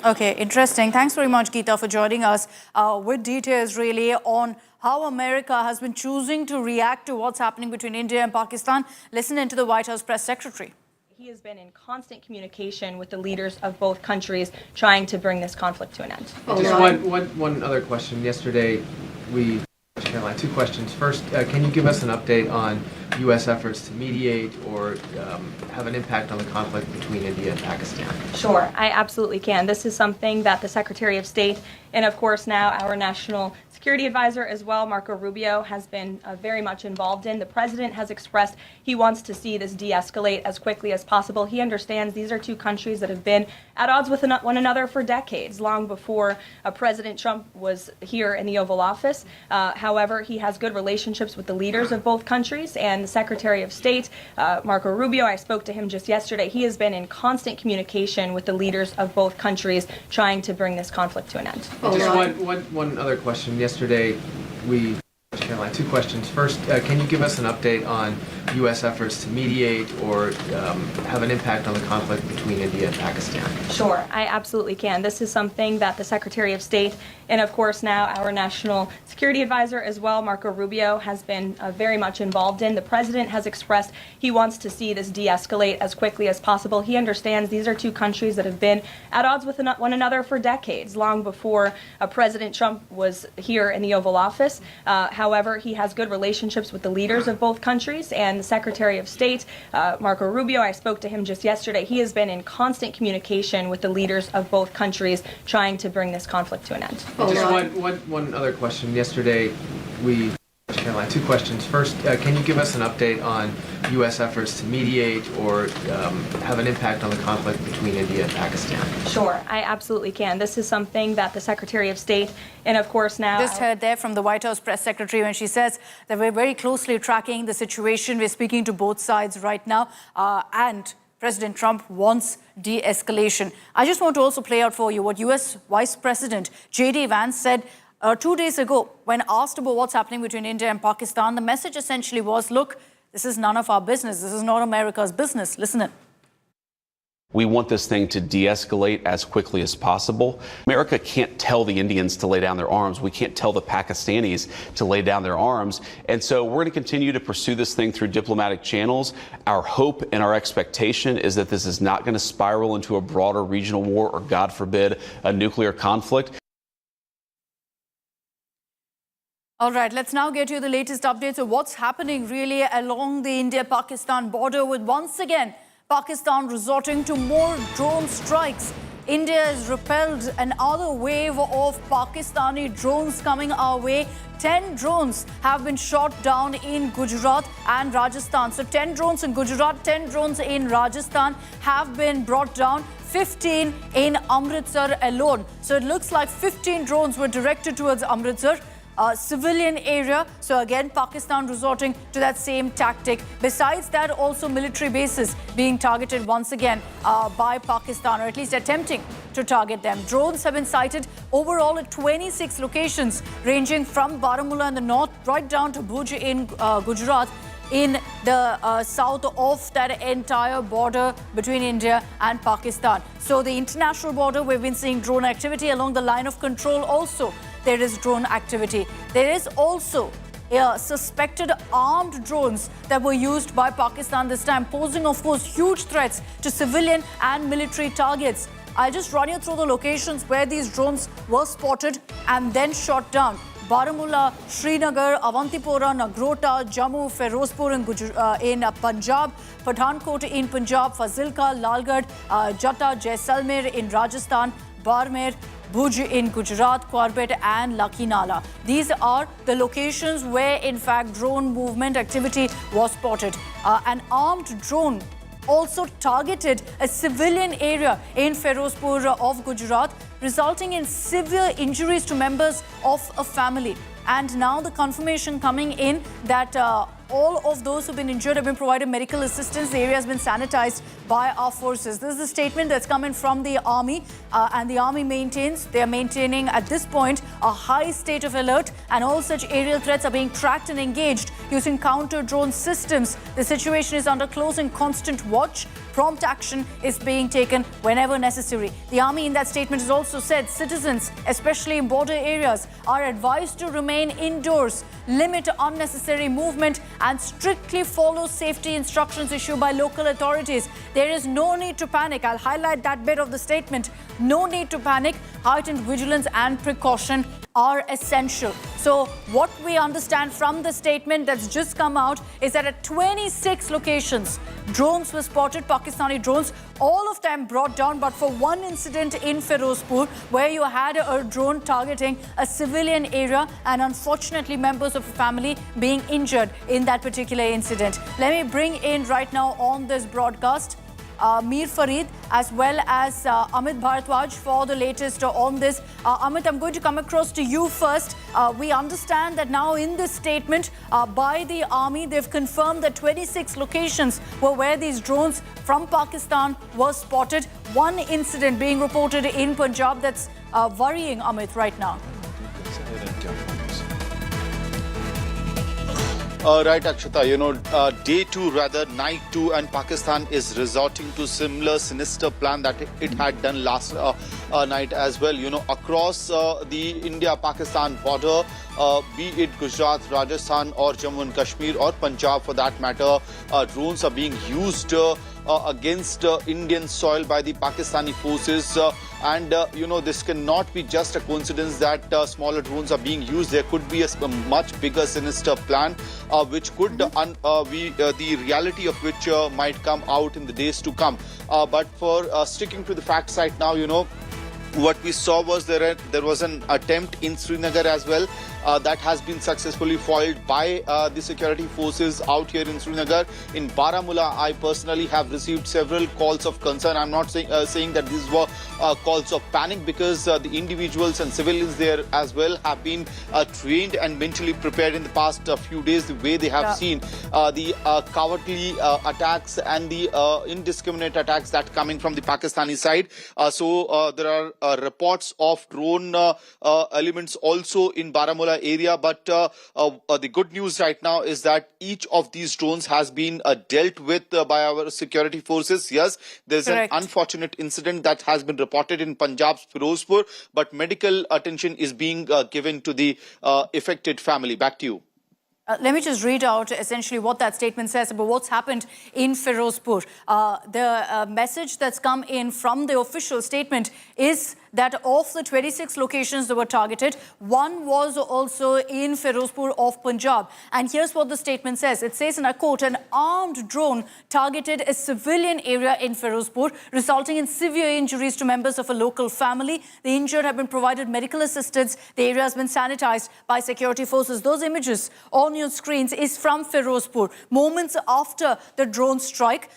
Okay, interesting. Thanks very much, Geeta, for joining us with details really on how America has been choosing to react to what's happening between India and Pakistan. Listen into the White House press secretary. He has been in constant communication with the leaders of both countries trying to bring this conflict to an end. Just one other question. Yesterday, we Caroline. Two questions. First, can you give us an update on U.S. efforts to mediate or have an impact on the conflict between India and Pakistan? Sure, I absolutely can. This is something that the Secretary of State and, of course, now our National Security Advisor as well, Marco Rubio, has been very much involved in. The President has expressed he wants to see this de-escalate as quickly as possible. He understands these are two countries that have been at odds with one another for decades, long before President Trump was here in the Oval Office. However, he has good relationships with the leaders of both countries, and the Secretary of State, Marco Rubio, I spoke to him just yesterday. He has been in constant communication with the leaders of both countries, trying to bring this conflict to an end. Just one other question. Yesterday, Caroline, two questions. First, can you give us an update on U.S. efforts to mediate or have an impact on the conflict between India and Pakistan? Sure, I absolutely can. This is something that the Secretary of State and, of course, now our National Security Advisor as well, Marco Rubio, has been very much involved in. The President has expressed he wants to see this de-escalate as quickly as possible. He understands these are two countries that have been at odds with one another for decades, long before President Trump was here in the Oval Office. However, he has good relationships with the leaders of both countries, and the Secretary of State, Marco Rubio, I spoke to him just yesterday. He has been in constant communication with the leaders of both countries, trying to bring this conflict to an end. Just one other question. Yesterday, Caroline, two questions. First, can you give us an update on U.S. efforts to mediate or have an impact on the conflict between India and Pakistan? Sure, I absolutely can. This is something that the Secretary of State and, of course, now... Just heard there from the White House press secretary when she says that we're very closely tracking the situation. We're speaking to both sides right now, and President Trump wants de-escalation. I just want to also play out for you what U.S. Vice President J.D. Vance said 2 days ago when asked about what's happening between India and Pakistan. The message essentially was, look, this is none of our business. This is not America's business. Listen in. We want this thing to de-escalate as quickly as possible. America can't tell the Indians to lay down their arms. We can't tell the Pakistanis to lay down their arms. And so we're going to continue to pursue this thing through diplomatic channels. Our hope and our expectation is that this is not going to spiral into a broader regional war or, God forbid, a nuclear conflict. All right, let's now get you the latest updates of what's happening really along the India-Pakistan border, with once again Pakistan resorting to more drone strikes. India has repelled another wave of Pakistani drones coming our way. 10 drones have been shot down in Gujarat and Rajasthan. So 10 drones in Gujarat, 10 drones in Rajasthan have been brought down. 15 in Amritsar alone. So it looks like 15 drones were directed towards Amritsar, civilian area. So again, Pakistan resorting to that same tactic. Besides that, also military bases being targeted once again by Pakistan, or at least attempting to target them. Drones have been sighted overall at 26 locations, ranging from Baramulla in the north right down to Bhuj in Gujarat, in the south of that entire border between India and Pakistan. So the international border, we've been seeing drone activity along the line of control also. There is drone activity. There is also suspected armed drones that were used by Pakistan this time, posing, of course, huge threats to civilian and military targets. I'll just run you through the locations where these drones were spotted and then shot down. Baramulla, Srinagar, Avantipora, Nagrota, Jammu, Ferozpur in Punjab, Pathankot in Punjab, Fazilka, Lalgarh, Jatta, Jaisalmer in Rajasthan, Barmer, Bhuj in Gujarat, Corbett and Lakinala. These are the locations where, in fact, drone movement activity was spotted. An armed drone also targeted a civilian area in Ferozpur of Gujarat, resulting in severe injuries to members of a family. And now the confirmation coming in that all of those who've been injured have been provided medical assistance. The area has been sanitized by our forces. This is a statement that's coming from the army, and the army maintains they are maintaining at this point a high state of alert, and all such aerial threats are being tracked and engaged using counter-drone systems. The situation is under close and constant watch. Prompt action is being taken whenever necessary. The army in that statement has also said citizens, especially in border areas, are advised to remain indoors, limit unnecessary movement and strictly follow safety instructions issued by local authorities. There is no need to panic. I'll highlight that bit of the statement. No need to panic. heightened vigilance and precaution are essential. So what we understand from the statement that's just come out is that at 26 locations, drones were spotted, Pakistani drones, all of them brought down, but for one incident in Firozpur where you had a drone targeting a civilian area and unfortunately members of a family being injured in that particular incident. Let me bring in right now on this broadcast Mir Farid as well as Amit Bharadwaj for the latest on this. Amit, I'm going to come across to you first. We understand that now in this statement by the army, they've confirmed that 26 locations were where these drones from Pakistan were spotted. One incident being reported in Punjab that's worrying, Amit, right now. Right, Akshata, day 2, rather night 2, and Pakistan is resorting to similar sinister plan that it had done last night as well. Across the India-Pakistan border, be it Gujarat, Rajasthan or Jammu and Kashmir or Punjab for that matter, drones are being used against Indian soil by the Pakistani forces. And this cannot be just a coincidence that smaller drones are being used. There could be a much bigger sinister plan which could be the reality of which might come out in the days to come. But for sticking to the facts right now, what we saw was there was an attempt in Srinagar as well that has been successfully foiled by the security forces out here in Srinagar. In Baramulla, I personally have received several calls of concern. I'm not saying that these were calls of panic, because the individuals and civilians there as well have been trained and mentally prepared in the past few days, the way they have seen the cowardly attacks and the indiscriminate attacks that coming from the Pakistani side. So there are reports of drone elements also in Baramulla area, but the good news right now is that each of these drones has been dealt with by our security forces. Yes, there's an unfortunate incident that has been reported in Punjab's Firozpur, but medical attention is being given to the affected family. Back to you. Let me just read out essentially what that statement says about what's happened in Firozpur. The message that's come in from the official statement is that of the 26 locations that were targeted, one was also in Firozpur of Punjab. And here's what the statement says. It says, and I quote, an armed drone targeted a civilian area in Firozpur, resulting in severe injuries to members of a local family. The injured have been provided medical assistance. The area has been sanitized by security forces. Those images on your screens is from Firozpur. Moments after the drone strike,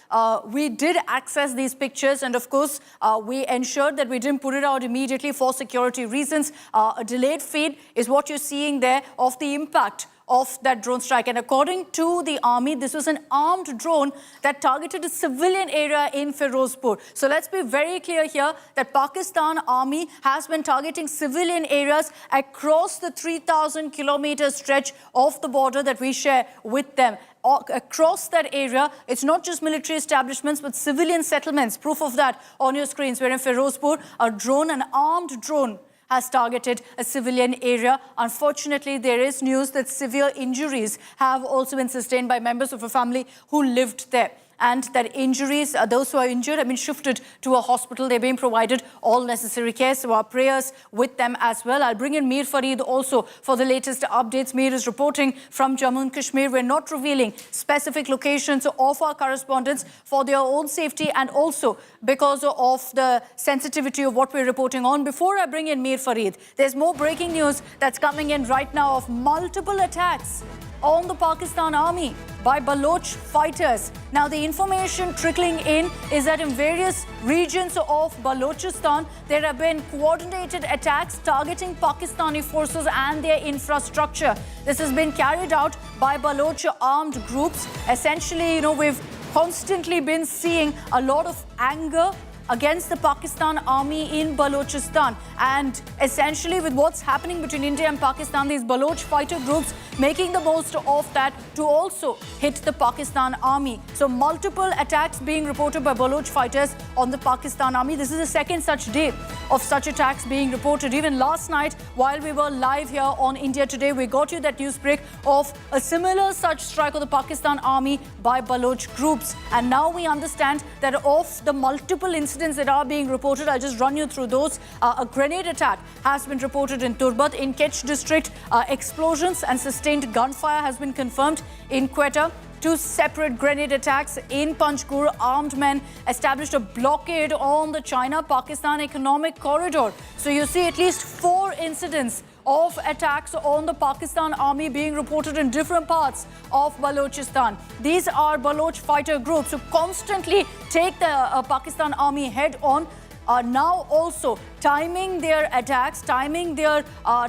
we did access these pictures, and of course, we ensured that we didn't put it out immediately for security reasons. A delayed feed is what you're seeing there of the impact of that drone strike. And according to the army, this was an armed drone that targeted a civilian area in Firozpur. So let's be very clear here that Pakistan army has been targeting civilian areas across the 3,000-kilometer stretch of the border that we share with them. Across that area, it's not just military establishments, but civilian settlements. Proof of that on your screens, where in Firozpur, an armed drone has targeted a civilian area. Unfortunately, there is news that severe injuries have also been sustained by members of a family who lived there. And that injuries, those who are injured have been shifted to a hospital. They're being provided all necessary care. So our prayers with them as well. I'll bring in Mir Farid also for the latest updates. Mir is reporting from Jammu and Kashmir. We're not revealing specific locations of our correspondents for their own safety and also because of the sensitivity of what we're reporting on. Before I bring in Mir Farid, there's more breaking news that's coming in right now of multiple attacks on the Pakistan army by Baloch fighters. Now, the information trickling in is that in various regions of Balochistan, there have been coordinated attacks targeting Pakistani forces and their infrastructure. This has been carried out by Baloch armed groups. Essentially, we've constantly been seeing a lot of anger against the Pakistan army in Balochistan. And essentially with what's happening between India and Pakistan, these Baloch fighter groups making the most of that to also hit the Pakistan army. So multiple attacks being reported by Baloch fighters on the Pakistan army. This is the second such day of such attacks being reported. Even last night, while we were live here on India Today, we got you that news break of a similar such strike of the Pakistan army by Baloch groups. And now we understand that of the multiple incidents incidents that are being reported. I'll just run you through those. A grenade attack has been reported in Turbat in Kech district. Explosions and sustained gunfire has been confirmed in Quetta. 2 separate grenade attacks in Panchgur. Armed men established a blockade on the China-Pakistan economic corridor. So you see at least 4 incidents of attacks on the Pakistan army being reported in different parts of Balochistan. These are Baloch fighter groups who constantly take the Pakistan army head on. Now also timing their attacks, timing their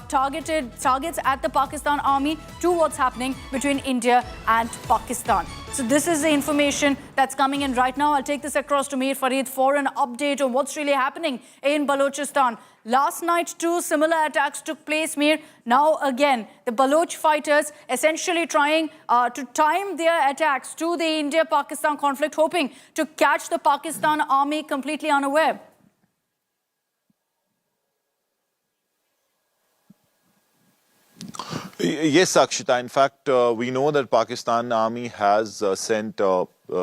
targets at the Pakistan army to what's happening between India and Pakistan. So this is the information that's coming in right now. I'll take this across to Mir Farid for an update on what's really happening in Balochistan. Last night, 2 similar attacks took place, Mir. Now again, the Baloch fighters essentially trying to time their attacks to the India-Pakistan conflict, hoping to catch the Pakistan army completely unaware. Yes, Akshita. In fact, we know that Pakistan Army has sent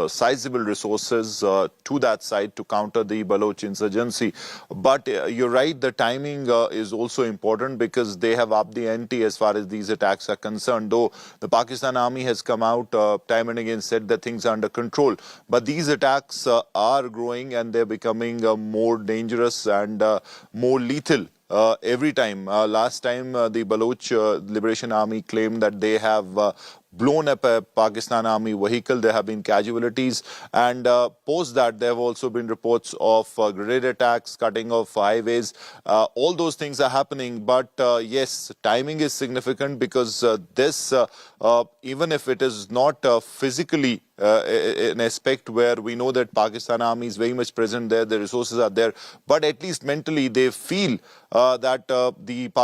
sizable resources to that side to counter the Baloch insurgency. But you're right, the timing is also important because they have upped the ante as far as these attacks are concerned. Though the Pakistan Army has come out time and again said that things are under control. But these attacks are growing and they're becoming more dangerous and more lethal. Every time. Last time, the Baloch Liberation Army claimed that they have blown up a Pakistan army vehicle. There have been casualties, and post that there have also been reports of grenade attacks, cutting of highways. All those things are happening, but yes, timing is significant because this, even if it is not physically an aspect where we know that Pakistan army is very much present there, the resources are there, but at least mentally they feel that the Pakistan